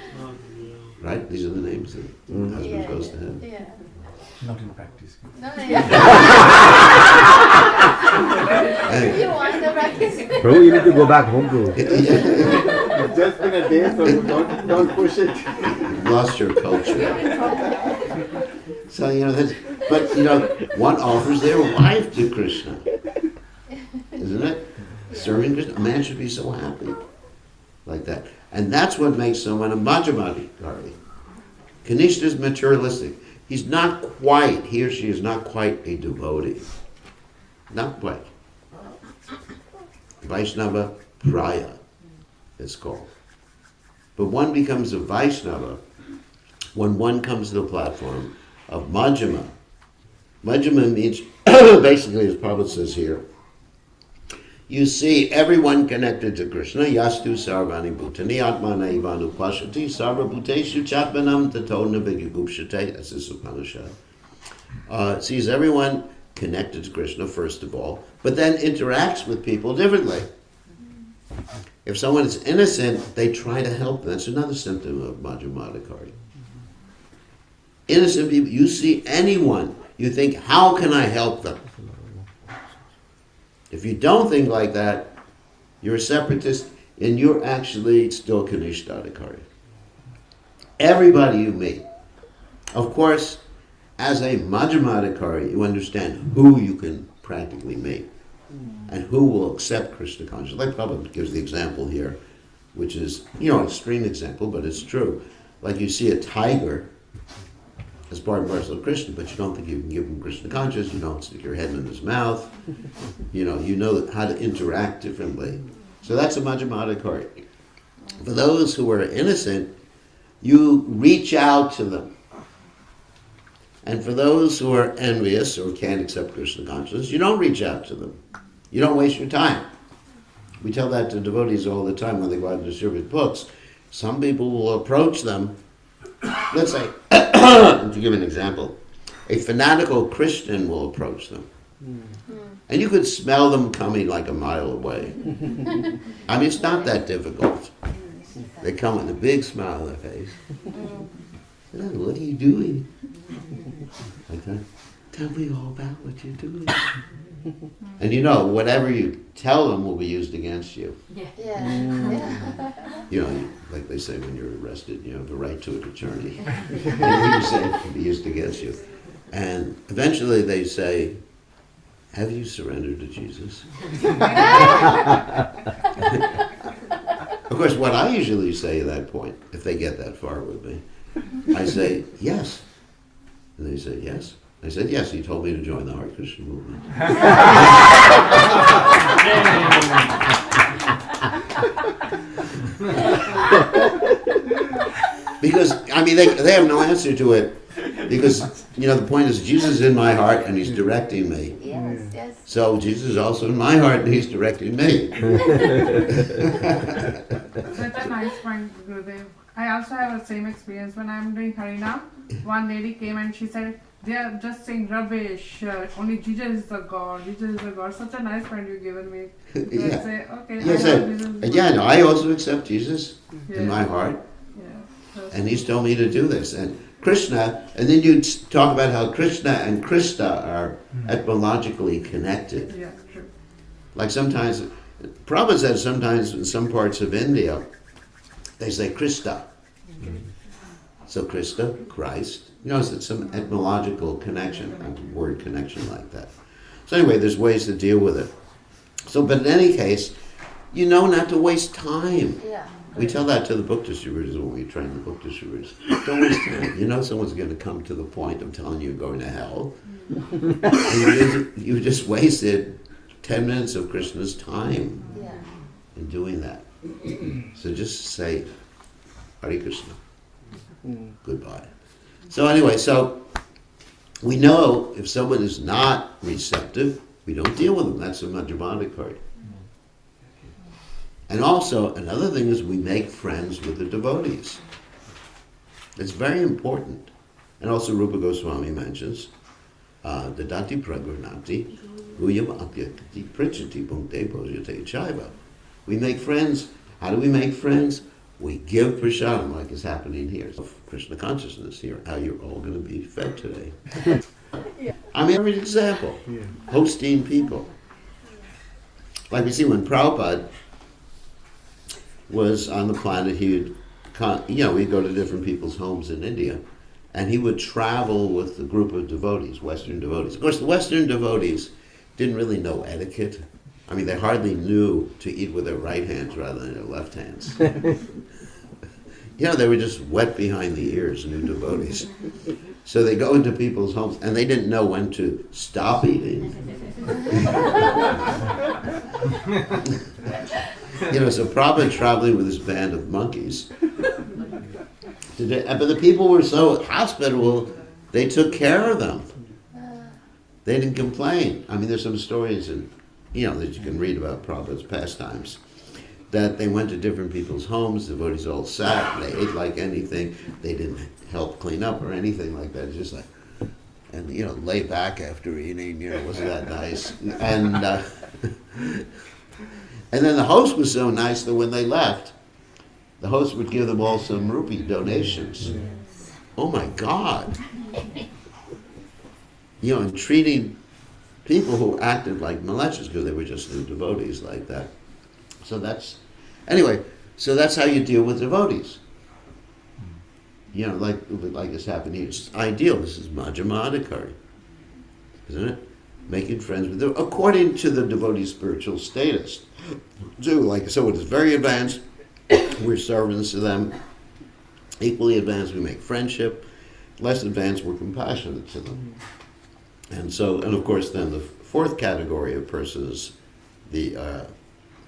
right? These are the names that the husband goes to have. Yeah. Not in practice. No, yeah. You want the practice? Prabhu, you need to go back home, bro. It's just been a day, so don't push it. You've lost your culture. So, you know, but, you know, one offers their wife to Krishna. Isn't it? Serving Krishna. A man should be so happy like that. And that's what makes someone a Majjamadikari. Kanishta is materialistic. He's not quite, he or she is not quite a devotee. Not quite. Vaishnava Praya, it's called. But one becomes a Vaishnava when one comes to the platform of Majjhima. Majjhima means, basically, as Prabhupada says here, you see everyone connected to Krishna. Yastu sarvani bhutani atmana ivanu pashati sarva bhuteshu chatmanam tato navigupshate. That's this Upanishad. Sees everyone connected to Krishna, first of all, but then interacts with people differently. If someone is innocent, they try to help them. That's another symptom of Majjamadikari. Innocent people, you see anyone, you think, how can I help them? If you don't think like that, you're a separatist, and you're actually still Kanishadikari. Everybody you meet. Of course, as a Majjamadikari, you understand who you can practically meet, and who will accept Krishna consciousness. Like Prabhupada gives the example here, which is, you know, an extreme example, but it's true. Like you see a tiger as part and parcel of Krishna, but you don't think you can give him Krishna consciousness, you don't stick your head in his mouth, you know how to interact differently. So that's a Majjamadikari. For those who are innocent, you reach out to them. And for those who are envious or can't accept Krishna consciousness, you don't reach out to them. You don't waste your time. We tell that to devotees all the time when they go out and distribute books. Some people will approach them. Let's say, to give an example, a fanatical Christian will approach them. And you could smell them coming like a mile away. I mean, it's not that difficult. They come with a big smile on their face. Oh, what are you doing? Like that. Tell me all about what you're doing. And you know, whatever you tell them will be used against you. Yeah. You know, like they say when you're arrested, you have the right to an attorney. Anything you say will be used against you. And eventually they say, have you surrendered to Jesus? Of course, what I usually say at that point, if they get that far with me, I say, yes. And they say, yes. I said, yes, he told me to join the Hare Krishna movement. Because, I mean, they have no answer to it. Because the point is Jesus is in my heart and he's directing me. Yes, yes. So Jesus is also in my heart and he's directing me. Such a nice point, Gurudev. I also have the same experience when I'm doing Harinam. One lady came and she said, they are just saying rubbish. Only Jesus is the God. Jesus is the God. Such a nice point you've given me. So I Yeah. say, okay. Yes, I have Jesus. again, I also accept Jesus in my heart. Yeah. And he's told me to do this. And Krishna, and then you talk about how Krishna and Krista are etymologically connected. Yeah, true. Like sometimes, Prabhupada said sometimes in some parts of India, they say Krista. So Krista, Christ. You notice it's some etymological connection, a word connection like that. So anyway, there's ways to deal with it. So, but in any case, you know not to waste time. Yeah. We tell that to the book distributors when we train the book distributors. Don't waste time. You know someone's going to come to the point of telling you you're going to hell. And you just wasted 10 minutes of Krishna's time Yeah. in doing that. So just say, Hare Krishna. Goodbye. So anyway, so we know if someone is not receptive, we don't deal with them. That's a Madhyamadikari. And also, another thing is we make friends with the devotees. It's very important. And also Rupa Goswami mentions, Dadati pragranati guyam agyakati prichati punkte bhojate chaiva. We make friends. How do we make friends? We give prasadam, like is happening here. Krishna consciousness here, how you're all going to be fed today. I mean, every example. Hosting people. Like we see when Prabhupada was on the planet, he'd go to different people's homes in India, and he would travel with a group of devotees, Western devotees. Of course, the Western devotees didn't really know etiquette. I mean, they hardly knew to eat with their right hands rather than their left hands. They were just wet behind the ears, new devotees. So they go into people's homes, and they didn't know when to stop eating. So Prabhupada traveling with his band of monkeys. But the people were so hospitable, they took care of them. They didn't complain. I mean, there's some stories that you can read about Prabhupada's pastimes, that they went to different people's homes, the devotees all sat, they ate like anything, they didn't help clean up or anything like that. It's just like, and lay back after eating, wasn't that nice? And then the host was so nice that when they left, the host would give them all some rupee donations. Oh my God. And treating people who acted like malechas because they were just new devotees like that. So that's how you deal with devotees. Like this happened here. It's ideal. This is Madhyamadikari, isn't it? Making friends with them according to the devotee's spiritual status. Like someone is very advanced, we're servants to them. Equally advanced, we make friendship. Less advanced, we're compassionate to them. And of course, then the fourth category of persons, the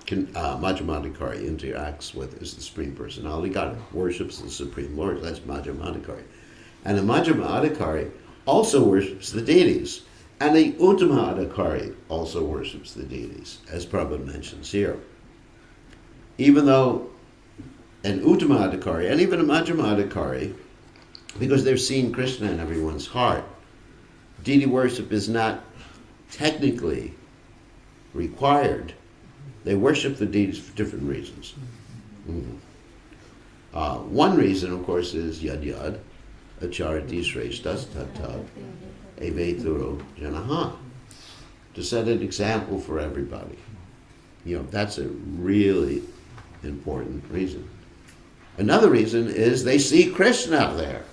Madhyamadikari interacts with is the Supreme Personality. God worships the Supreme Lord. That's Madhyamadikari. And the Madhyamadikari also worships the deities. And the Uttamaadhikari also worships the deities, as Prabhupada mentions here. Even though an Uttamaadhikari and even a Madhyamadhikari, because they're seeing Krishna in everyone's heart, deity worship is not technically required. They worship the deities for different reasons. One reason, of course, is yad yad, acharati shreshtas tattva, eveturo janaha, to set an example for everybody. That's a really important reason. Another reason is they see Krishna there.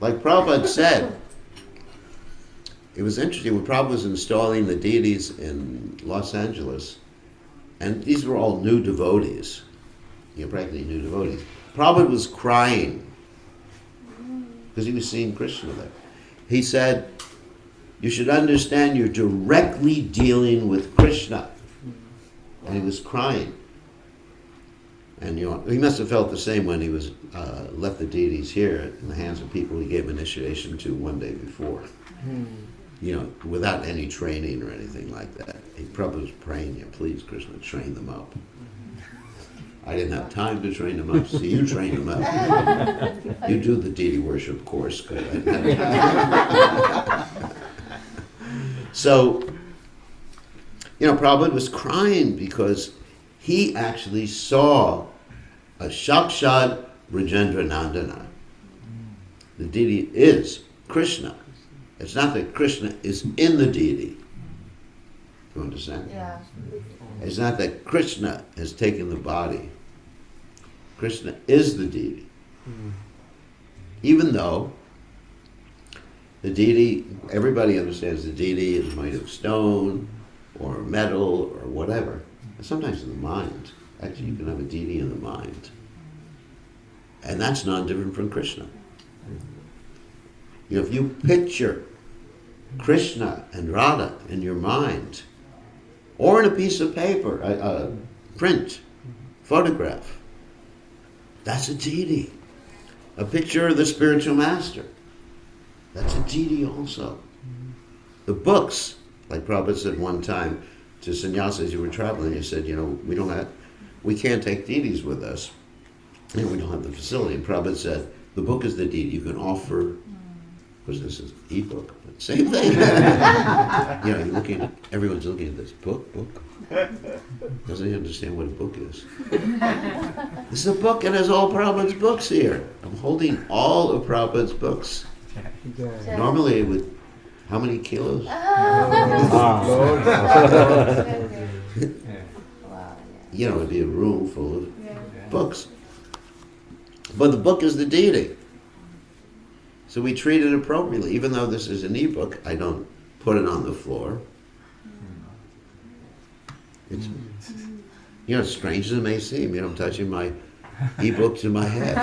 Like Prabhupada said, it was interesting when Prabhupada was installing the deities in Los Angeles, and these were all new devotees, practically new devotees. Prabhupada was crying because he was seeing Krishna there. He said, you should understand you're directly dealing with Krishna. And he was crying. And he must have felt the same when he was left the deities here in the hands of people he gave initiation to one day before. Without any training or anything like that. He probably was praying, please, Krishna, train them up. I didn't have time to train them up, so you train them up. You do the deity worship course. So, Prabhupada was crying because he actually saw a Shakshad Rajendra Nandana. The deity is Krishna. It's not that Krishna is in the deity. Do you understand? Yeah. It's not that Krishna has taken the body. Krishna is the deity. Even though the deity, everybody understands the deity is made of stone or metal or whatever. Sometimes in the mind. Actually, you can have a deity in the mind. And that's non-different from Krishna. If you picture Krishna and Radha in your mind, or in a piece of paper, a print, photograph, that's a deity. A picture of the spiritual master, that's a deity also. The books, like Prabhupada said one time to sannyasis who were traveling, he said, we can't take deities with us. We don't have the facility. And Prabhupada said, the book is the deity. You can offer, because this is e-book, but same thing. Everyone's looking at this book. Doesn't he understand what a book is? This is a book and has all Prabhupada's books here. I'm holding all of Prabhupada's books. Normally it would, how many kilos? It'd be a room full of books. But the book is the deity. So we treat it appropriately. Even though this is an e-book, I don't put it on the floor. It's, strange as it may seem, I'm touching my e-book to my head.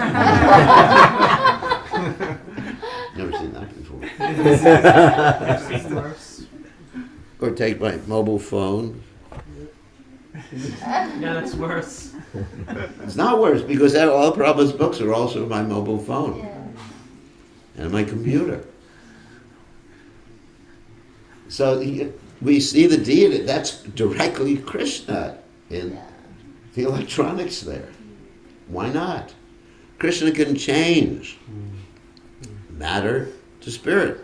Never seen that before. Or take my mobile phone. Yeah, that's worse. It's not worse because all Prabhupada's books are also my mobile phone and my computer. So we see the deity, that's directly Krishna in the electronics there. Why not? Krishna can change matter to spirit.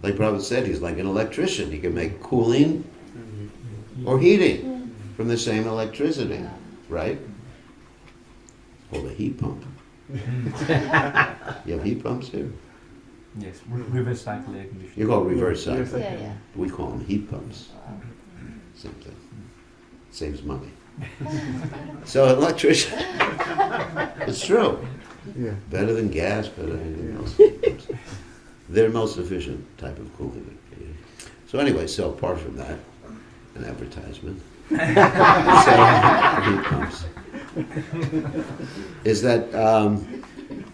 Like Prabhupada said, he's like an electrician. He can make cooling or heating from the same electricity, right? Or the heat pump. You have heat pumps here? Yes, reverse cycle air conditioning. You call it reverse cycle. Yeah. We call them heat pumps. Same thing. Saves money. So electrician, it's true. Yeah. Better than gas, better than anything else. They're the most efficient type of cooling. So anyway, so apart from that, an advertisement. Heat pumps. Is that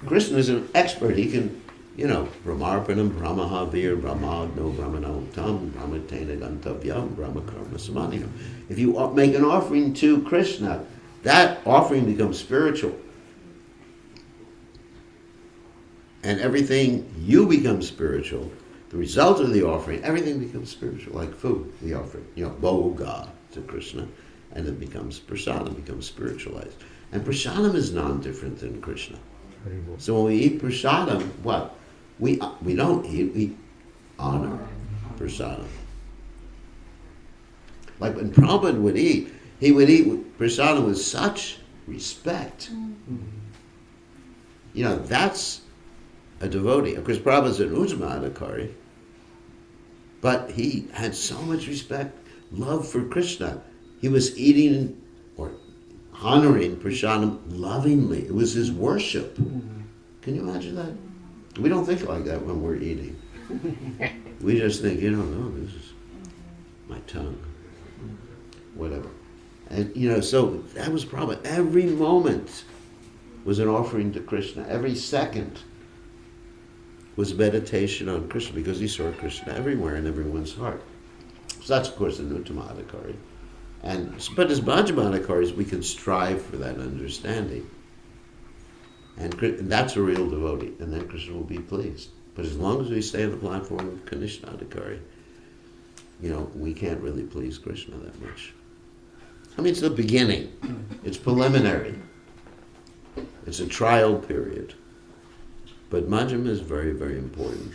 Krishna is an expert. He can, Brahmarpanam, Brahmahavir, Brahmagno, Brahmano Tam, Brahmatena Gantavyam, Brahmakarma Samaniyam. If you make an offering to Krishna, that offering becomes spiritual. And everything, you become spiritual. The result of the offering, everything becomes spiritual, like food, the offering. Bhoga to Krishna, and it becomes prasadam, becomes spiritualized. And prasadam is non-different than Krishna. So when we eat prasadam, what? We don't eat, we honor prasadam. Like when Prabhupada would eat, he would eat prasadam with such respect. That's a devotee. Of course, Prabhupada's an Ujamadakari, but he had so much respect, love for Krishna. He was eating or honoring prasadam lovingly. It was his worship. Can you imagine that? We don't think like that when we're eating. We just think, this is my tongue. Whatever. And, so that was Prabhupada. Every moment was an offering to Krishna. Every second was meditation on Krishna because he saw Krishna everywhere in everyone's heart. So that's, of course, an Uttamadhikari. But as Bhajamanacharyas, we can strive for that understanding. And that's a real devotee, and then Krishna will be pleased. But as long as we stay on the platform of Kanishadikari, we can't really please Krishna that much. I mean, it's the beginning. It's preliminary. It's a trial period. But Majjhima is very, very important.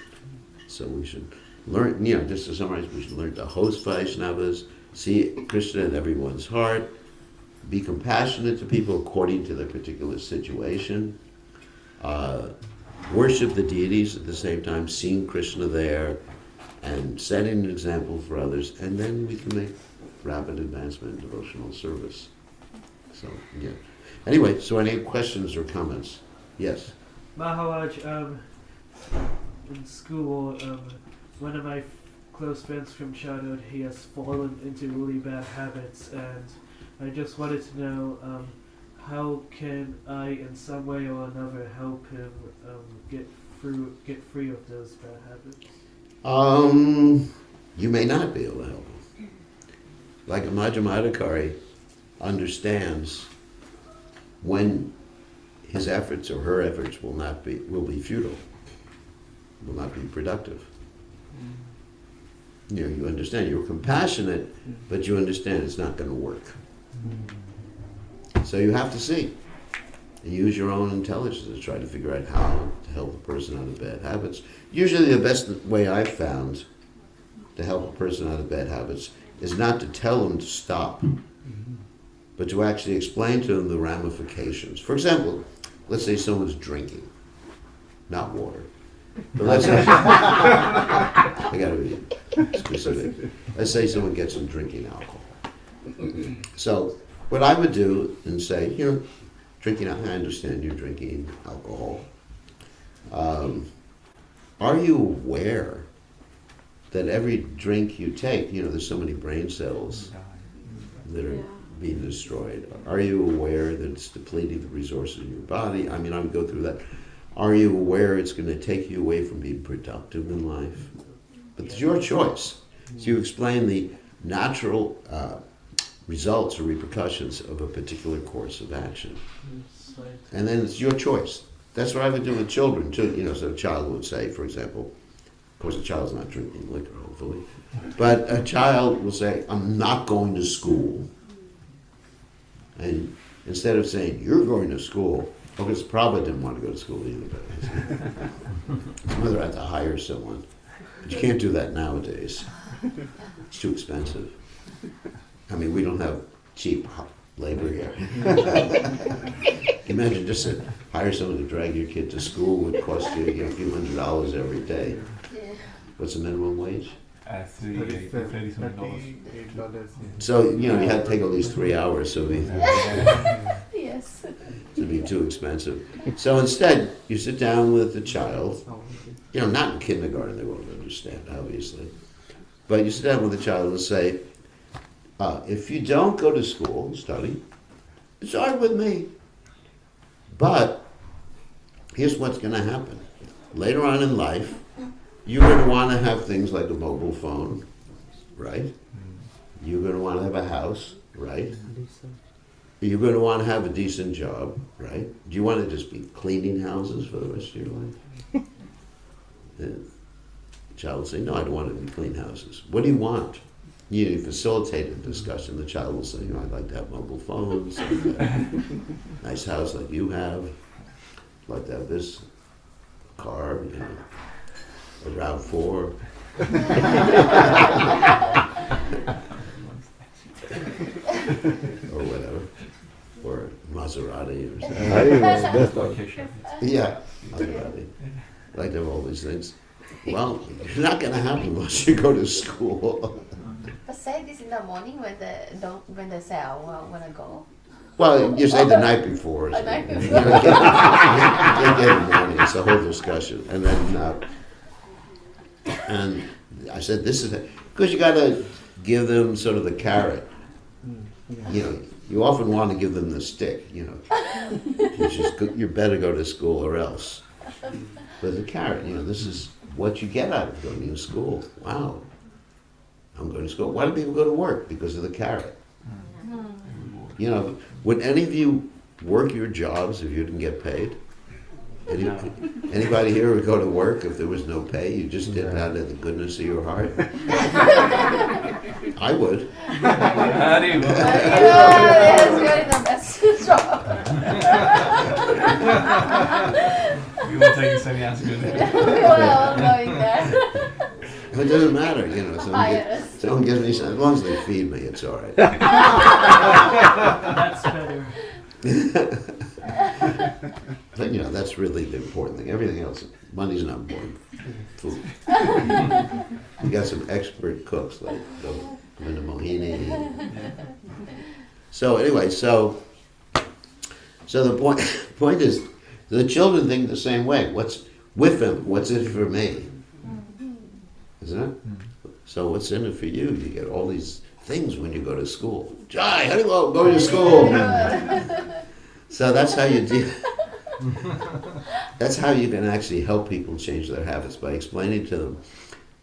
So we should learn, just to summarize, we should learn to host Vaishnavas, see Krishna in everyone's heart, be compassionate to people according to their particular situation, worship the deities at the same time, seeing Krishna there, and setting an example for others, and then we can make rapid advancement in devotional service. So, yeah. Anyway, so any questions or comments? Yes? Maharaj, in school, one of my close friends from childhood, he has fallen into really bad habits, and I just wanted to know how can I, in some way or another, help him get free of those bad habits? You may not be able to help him. Like a Madhyamadikari understands when his efforts or her efforts will be futile, will not be productive. You understand, you're compassionate, but you understand it's not going to work. So you have to see. And use your own intelligence to try to figure out how to help a person out of bad habits. Usually the best way I've found to help a person out of bad habits is not to tell them to stop, but to actually explain to them the ramifications. For example, let's say someone's drinking, not water. But let's say, I gotta be specific. Let's say someone gets them drinking alcohol. So what I would do and say, drinking, I understand you're drinking alcohol. Are you aware that every drink you take, there's so many brain cells that are being destroyed. Are you aware that it's depleting the resources of your body? I mean, I would go through that. Are you aware it's going to take you away from being productive in life? But it's your choice. So you explain the natural results or repercussions of a particular course of action. And then it's your choice. That's what I would do with children too. So a child would say, for example, of course a child's not drinking liquor, hopefully, but a child will say, I'm not going to school. And instead of saying, you're going to school, because probably didn't want to go to school either, but his mother had to hire someone. But you can't do that nowadays. It's too expensive. I mean, we don't have cheap labor here. Imagine just to hire someone to drag your kid to school would cost you a few $100s every day. What's the minimum wage? $37. So, you had to take all these 3 hours, so Yes. it'd be too expensive. So instead, you sit down with the child, not in kindergarten, they won't understand, obviously. But you sit down with the child and say, if you don't go to school and study, it's all right with me. But here's what's going to happen. Later on in life, you're going to want to have things like a mobile phone, right? You're going to want to have a house, right? You're going to want to have a decent job, right? Do you want to just be cleaning houses for the rest of your life? The child will say, no, I don't want to be clean houses. What do you want? You facilitate a discussion. The child will say, I'd like to have mobile phones, I'd like to have a nice house like you have, I'd like to have this car, a RAV4. Or whatever. Or Maserati or something. Yeah, Maserati. I'd like to have all these things. Well, it's not going to happen unless you go to school. But say this in the morning when they say I want to go. Well, you say the night before. The night before. Get in the morning. It's a whole discussion. And then, and I said, this is it. Because you got to give them sort of the carrot. You often want to give them the stick, you better go to school or else. But the carrot, this is what you get out of going to school. Wow, I'm going to school. Why do people go to work? Because of the carrot. You know, would any of you work your jobs if you didn't get paid? Anybody here would go to work if there was no pay? You just did it out of the goodness of your heart? I would. That's really the best job. We will take the sannyas good. We were all going there. It doesn't matter, you know. Yes. Someone gives me something. As long as they feed me, it's all right. That's better. But, you know, that's really the important thing. Everything else, money's not important. Food. You got some expert cooks like Linda Mohini. So anyway, so the point is, the children think the same way. What's with them? What's in it for me? Isn't it? So what's in it for you? You get all these things when you go to school. Jai, how do you go to school? So that's how you deal. That's how you can actually help people change their habits, by explaining to them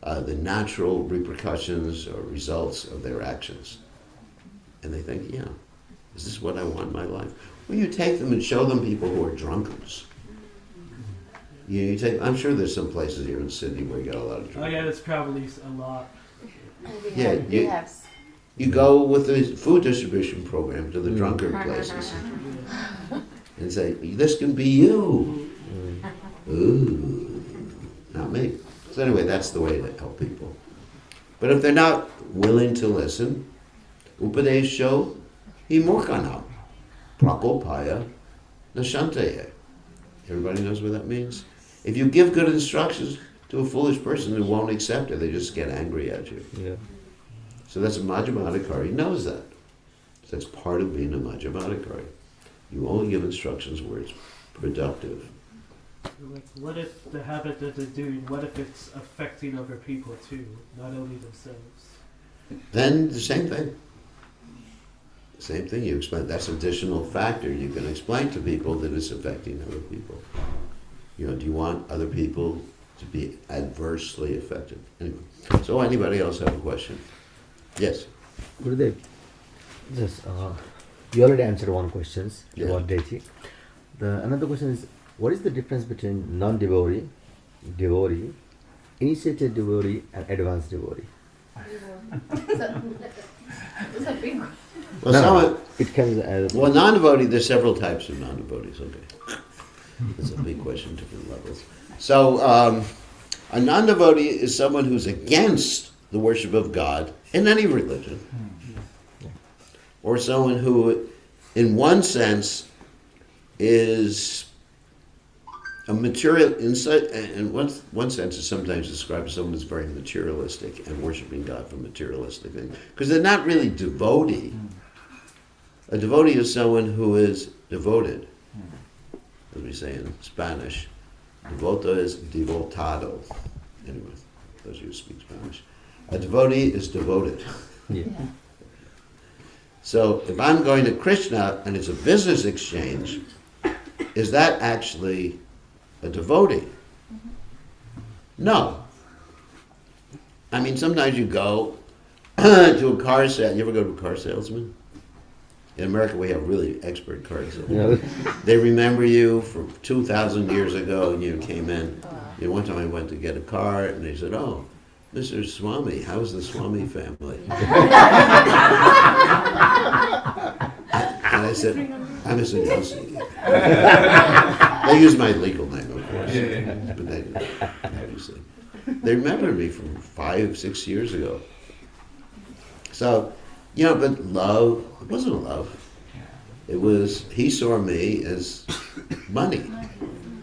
the natural repercussions or results of their actions. And they think, yeah, is this what I want in my life? Well, you take them and show them people who are drunkards. You take. I'm sure there's some places here in Sydney where you got a lot of drunkards. Oh yeah, there's probably a lot. You go with the food distribution program to the drunkard places and say, this can be you. Ooh, not me. So anyway, that's the way to help people. But if they're not willing to listen, upadesho himurkana, prakopaya nashanteye. Everybody knows what that means? If you give good instructions to a foolish person who won't accept it, they just get angry at you. Yeah. So that's a Majjhimadhikari knows that. So that's part of being a Majjhimadhikari. You only give instructions where it's productive. Like, what if the habit that they're doing, what if it's affecting other people too, not only themselves? Then the same thing. Same thing you explain. That's an additional factor. You can explain to people that it's affecting other people. You know, do you want other people to be adversely affected? Anyway. So anybody else have a question? Yes. Gurudev, just you already answered one question about deity. Another question is, what is the difference between non-devotee, devotee, initiated devotee, and advanced devotee? It's a big one. Well, it can. Well, non-devotee. There's several types of non-devotees. Okay, that's a big question, different levels. So, a non-devotee is someone who's against the worship of God in any religion, or someone who, in one sense, is a material. In one sense, is sometimes described as someone who's very materialistic and worshiping God for materialistic things, because they're not really devotee. A devotee is someone who is devoted, as we say in Spanish. Devoto is devotado. Anyway, those of you who speak Spanish. A devotee is devoted. Yeah. So if I'm going to Krishna and it's a business exchange, is that actually a devotee? No. I mean, sometimes you go to a car sale. You ever go to a car salesman? In America, we have really expert car salesmen. Yeah. They remember you from 2,000 years ago, and you came in. You know, one time I went to get a car, and they said, "Oh, Mr. Swami, how's the Swami family?" And I said, "I'm a sannyasi." They use my legal name, of course, but they obviously they remembered me from 5, 6 years ago. So, you know, but love, it wasn't love. It was, he saw me as money.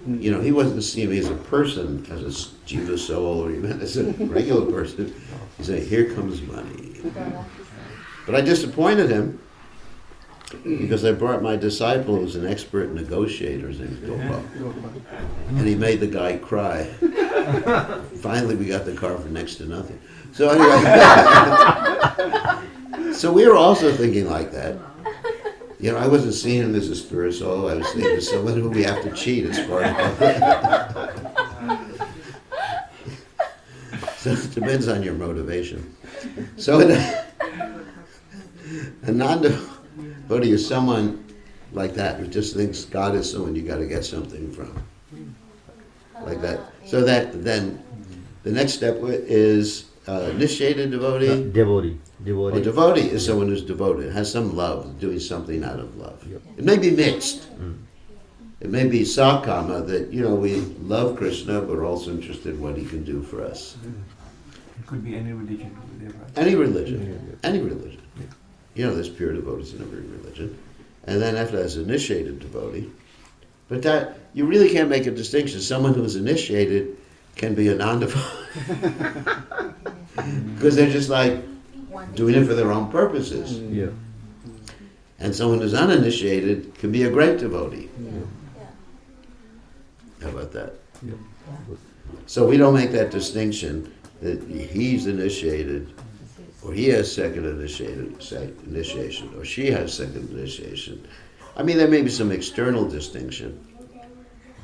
You know, he wasn't seeing me as a person, as a jiva soul, or even as a regular person. He said, "Here comes money." But I disappointed him because I brought my disciple who was an expert negotiator. His name was Gopal. And he made the guy cry. Finally, we got the car for next to nothing. So anyway, so we were also thinking like that. You know, I wasn't seeing him as a spiritual. I was seeing him as someone who we have to cheat as far as. So it depends on your motivation. So A non-devotee is someone like that who just thinks God is someone you got to get something from, like that. So that then the next step is initiated devotee. Devotee. A devotee is someone who's devoted, has some love, doing something out of love. Yep. It may be mixed. It may be sakama, that, we love Krishna, but we're also interested in what he can do for us. It could be any religion. Right? Any religion. Any religion. There's pure devotees in every religion. And then after that is initiated devotee. But that, you really can't make a distinction. Someone who is initiated can be a non-devotee. Because they're just like doing it for their own purposes. Yeah. And someone who's uninitiated can be a great devotee. How about that? Yeah. So we don't make that distinction that he's initiated, or he has second initiation, or she has second initiation. I mean, there may be some external distinction,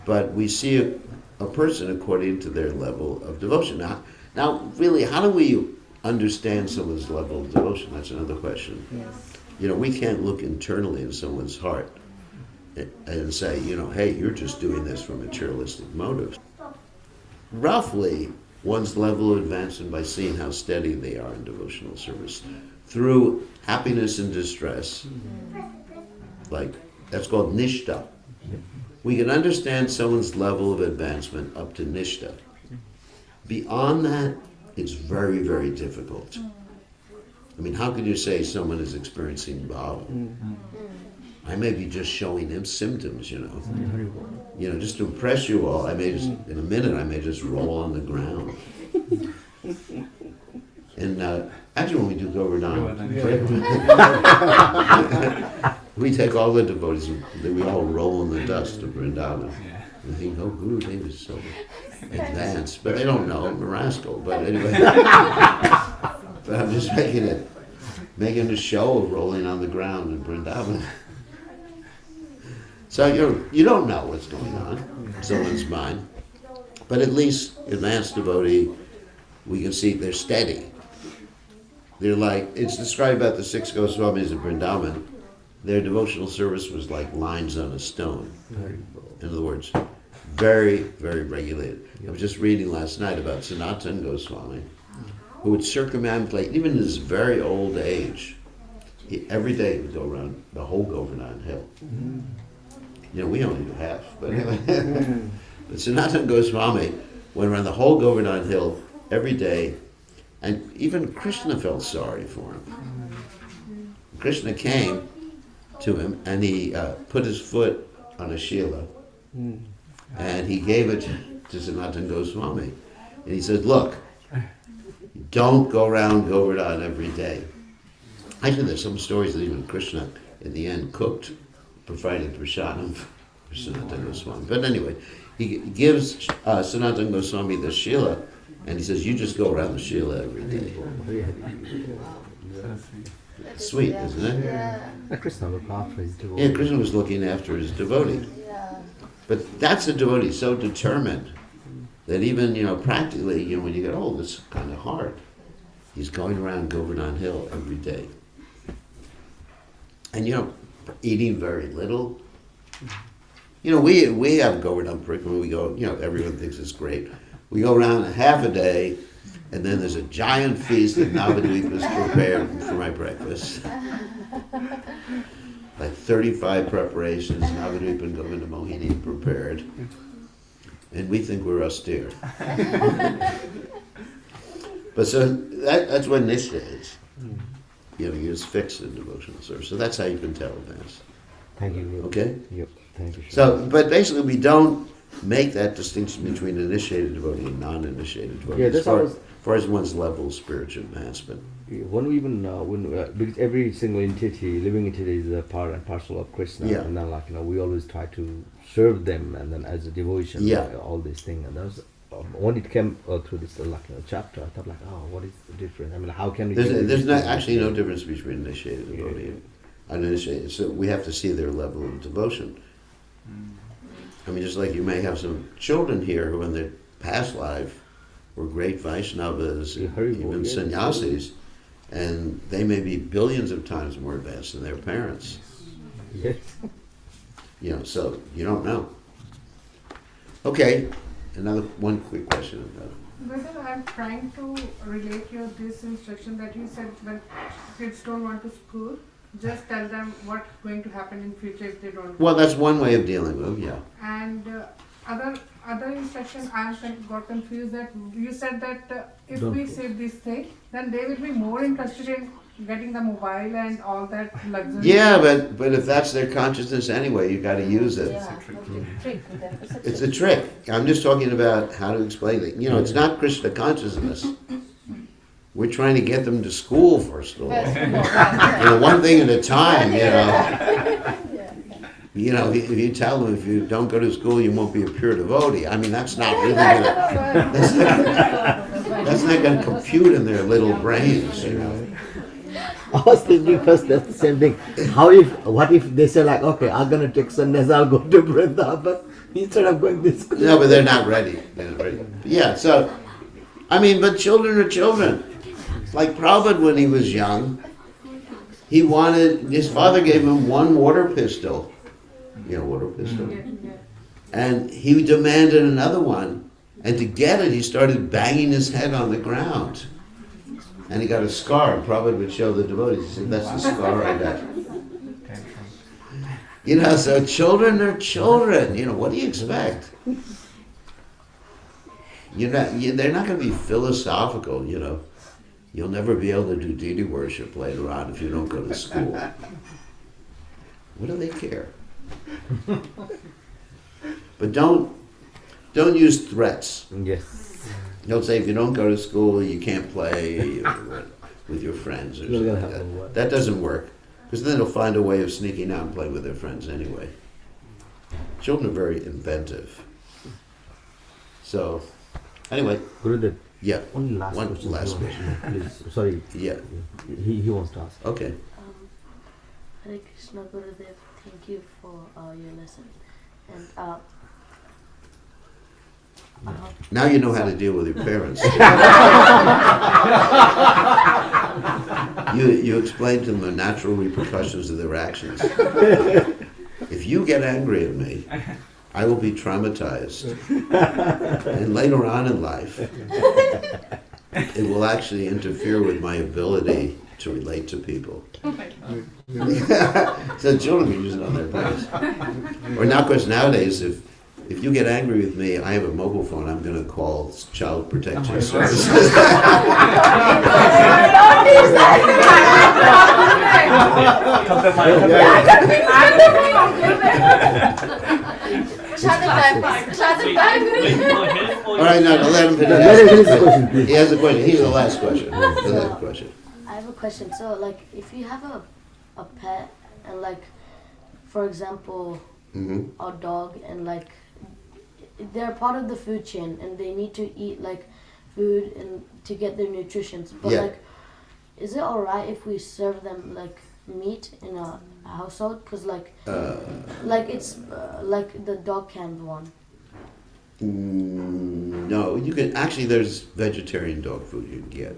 but we see a person according to their level of devotion. Now, really, how do we understand someone's level of devotion? That's another question. We can't look internally in someone's heart and say, hey, you're just doing this for materialistic motives. Roughly, one's level of advancement by seeing how steady they are in devotional service through happiness and distress. Like, that's called nishta. We can understand someone's level of advancement up to nishta. Beyond that, it's very, very difficult. I mean, how can you say someone is experiencing bhava? I may be just showing him symptoms, just to impress you all. In a minute, I may just roll on the ground. And actually, when we do Govardhan, we take all the devotees, we all roll in the dust of Vrindavan. And think, oh, Guru Dev is so advanced. But they don't know, I'm a rascal. But anyway, but I'm just making a show of rolling on the ground in Vrindavan. So you don't know what's going on in someone's mind. But at least advanced devotee, we can see they're steady. They're like, it's described about the 6 Goswamis of Vrindavan. Their devotional service was like lines on a stone. In other words, very, very regulated. I was just reading last night about Sanatana Goswami, who would circumambulate, even in his very old age. Every day he would go around the whole Govardhan Hill. We only do half, but anyway. But Sanatana Goswami went around the whole Govardhan Hill every day, and even Krishna felt sorry for him. Krishna came to him, and he put his foot on a shila, and he gave it to Sanatana Goswami. And he said, look, don't go around Govardhan every day. Actually, there's some stories that even Krishna, in the end, cooked, provided prasadam for Sanatana Goswami. But anyway, he gives Sanatana Goswami the shila, and he says, you just go around the shila every day. Sweet, isn't it? Yeah. Krishna looked after his devotee. Yeah, Krishna was looking after his devotee. But that's a devotee so determined that even, practically, when you get old, it's kind of hard. He's going around Govardhan Hill every day. And, eating very little. We have Govardhan Parikrama, we go, everyone thinks it's great. We go around half a day, and then there's a giant feast that Navadvip has prepared for my breakfast. Like 35 preparations, Navadvip and Govinda Mohini prepared. And we think we're austere. But so that's what Nishtha is. You're just fixed in devotional service. So that's how you can tell advance. Thank you. Okay? Yep. Thank you. So, but basically we don't make that distinction between initiated devotee and non-initiated devotee Yeah, as that's far as one's level of spiritual advancement. When we even because every single entity, living entity, is a part and parcel of Krishna, and then we always try to serve them, and then as a devotion, all these things. And that was when it came through this chapter, I thought what is the difference? I mean, how can we? There's actually no difference between initiated devotee and uninitiated. So we have to see their level of devotion. I mean, just like you may have some children here who in their past life were great Vaishnavas, even sannyasis, And they may be billions of times more advanced than their parents. Yes. You know, so you don't know. Okay, another one quick question. Whether I'm trying to relate your this instruction that you said when kids don't want to school, just tell them what's going to happen in future if they don't. Well, that's one way of dealing with them, yeah. And other instruction got confused that you said that if Don't we force. say this thing, then they will be more interested in getting the mobile and all that luxury. Yeah, but if that's their consciousness anyway, you got to use it. Yeah, trick with them. It's a trick. I'm just talking about how to explain it. You know, it's not Krishna consciousness. We're trying to get them to school first of all. You know, one thing at a time. You know. You know, if you tell them if you don't go to school, you won't be a pure devotee. I mean, that's not really gonna. That's not gonna compute in their little brains. You know. I was thinking first that's the same thing. What if they say like, okay, I'm gonna take sannyas, I'll go to Vrindavan instead of going this school. No, but they're not ready. They're not ready. Yeah, so, I mean, but children are children. Like Prabhupada when he was young, his father gave him one water pistol. You know, water pistol. And he demanded another one. And to get it, he started banging his head on the ground. And he got a scar. Prabhupada would show the devotees. He said, that's the scar I got. You know, so children are children. You know, what do you expect? They're not going to be philosophical, you know. You'll never be able to do deity worship later on if you don't go to school. What do they care? But don't use threats. Yes. Don't say if you don't go to school you can't play with your friends or something like that. That doesn't work, because then they'll find a way of sneaking out and play with their friends anyway. Children are very inventive. So, anyway. Gurudev. Yeah. Only last question. Last question. Please. Sorry. Yeah. He wants to ask. Okay. Hare Krishna Gurudev, thank you for your lesson. And Now you know how to deal with your parents. You explain to them the natural repercussions of their actions. If you get angry at me, I will be traumatized. And later on in life, it will actually interfere with my ability to relate to people. So children can use it on their parents. Or now, of course, nowadays, if you get angry with me, I have a mobile phone, I'm going to call Child Protection Services. All right, no, let him finish. He has a question. He's the last question. The last question. I have a question. So, like, if you have a pet and, like, for example, a dog, and like they're part of the food chain and they need to eat like food and to get their nutrition. But like, is it alright if we serve them like meat in a household? Because like it's like the dog canned one. No, you can actually. There's vegetarian dog food you can get.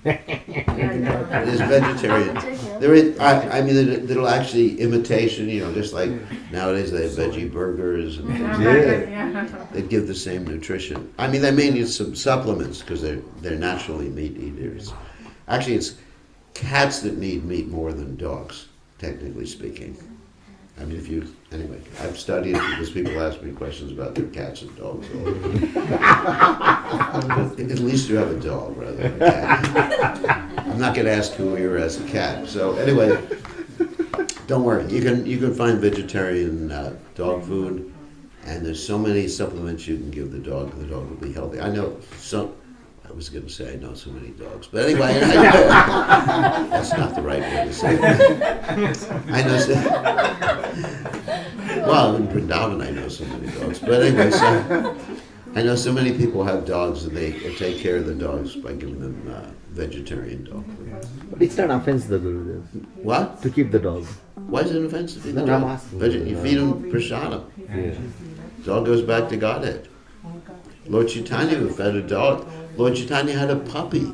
There's vegetarian. There is. I mean, it'll actually imitation. You know, just like nowadays they have veggie burgers and things like that. They give the same nutrition. I mean, they may need some supplements because they're naturally meat eaters. Actually, it's cats that need meat more than dogs, technically speaking. I mean, anyway, I've studied it because people ask me questions about their cats and dogs. At least you have a dog rather than a cat. I'm not going to ask who here has a cat. So anyway, don't worry. You can find vegetarian dog food, and there's so many supplements you can give the dog. The dog will be healthy. I know some. I was going to say I know so many dogs, but anyway, that's not the right way to say it. I know. Well, in Vrindavan, I know so many dogs, but anyway, so I know so many people have dogs and they take care of the dogs by giving them vegetarian dog food. But it's not offensive, Gurudev. What? To keep the dog. Why is it offensive to feed the No, I'm dog? asking. You feed him prasadam. Yeah. Dog goes back to Godhead. Lord Chaitanya fed a dog. Lord Chaitanya had a puppy.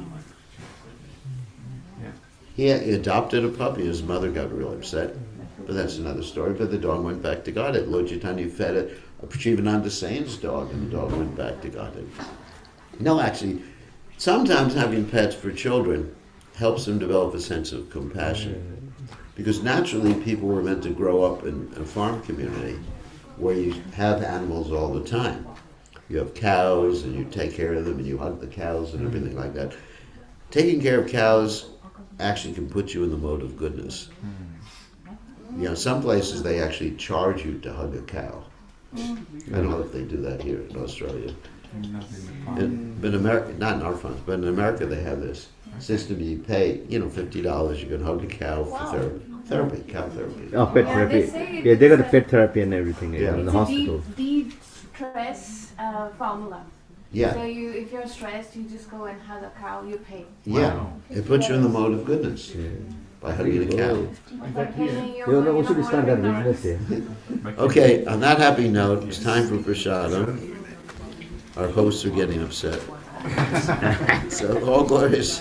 He adopted a puppy. His mother got real upset, but that's another story. But the dog went back to Godhead. Lord Chaitanya fed it Shivananda Sain's dog, and the dog went back to Godhead. No, actually, sometimes having pets for children helps them develop a sense of compassion. Because naturally, people were meant to grow up in a farm community where you have animals all the time. You have cows, and you take care of them, and you hug the cows and everything like that. Taking care of cows actually can put you in the mode of goodness. You know, some places they actually charge you to hug a cow. I don't know if they do that here in Australia. But in America, not in our farms, but in America they have this system. You pay, $50, you can hug a cow for therapy, cow therapy. Oh, pet therapy. Yeah, they got the pet therapy and everything in the It's hospital. a de-stress formula. Yeah. So if you're stressed, you just go and hug a cow, you pay. Yeah, it puts you in the mode of goodness by hugging a cow. We should start that business here. Okay, on that happy note, it's time for prasadam. Our hosts are getting upset. So all glories.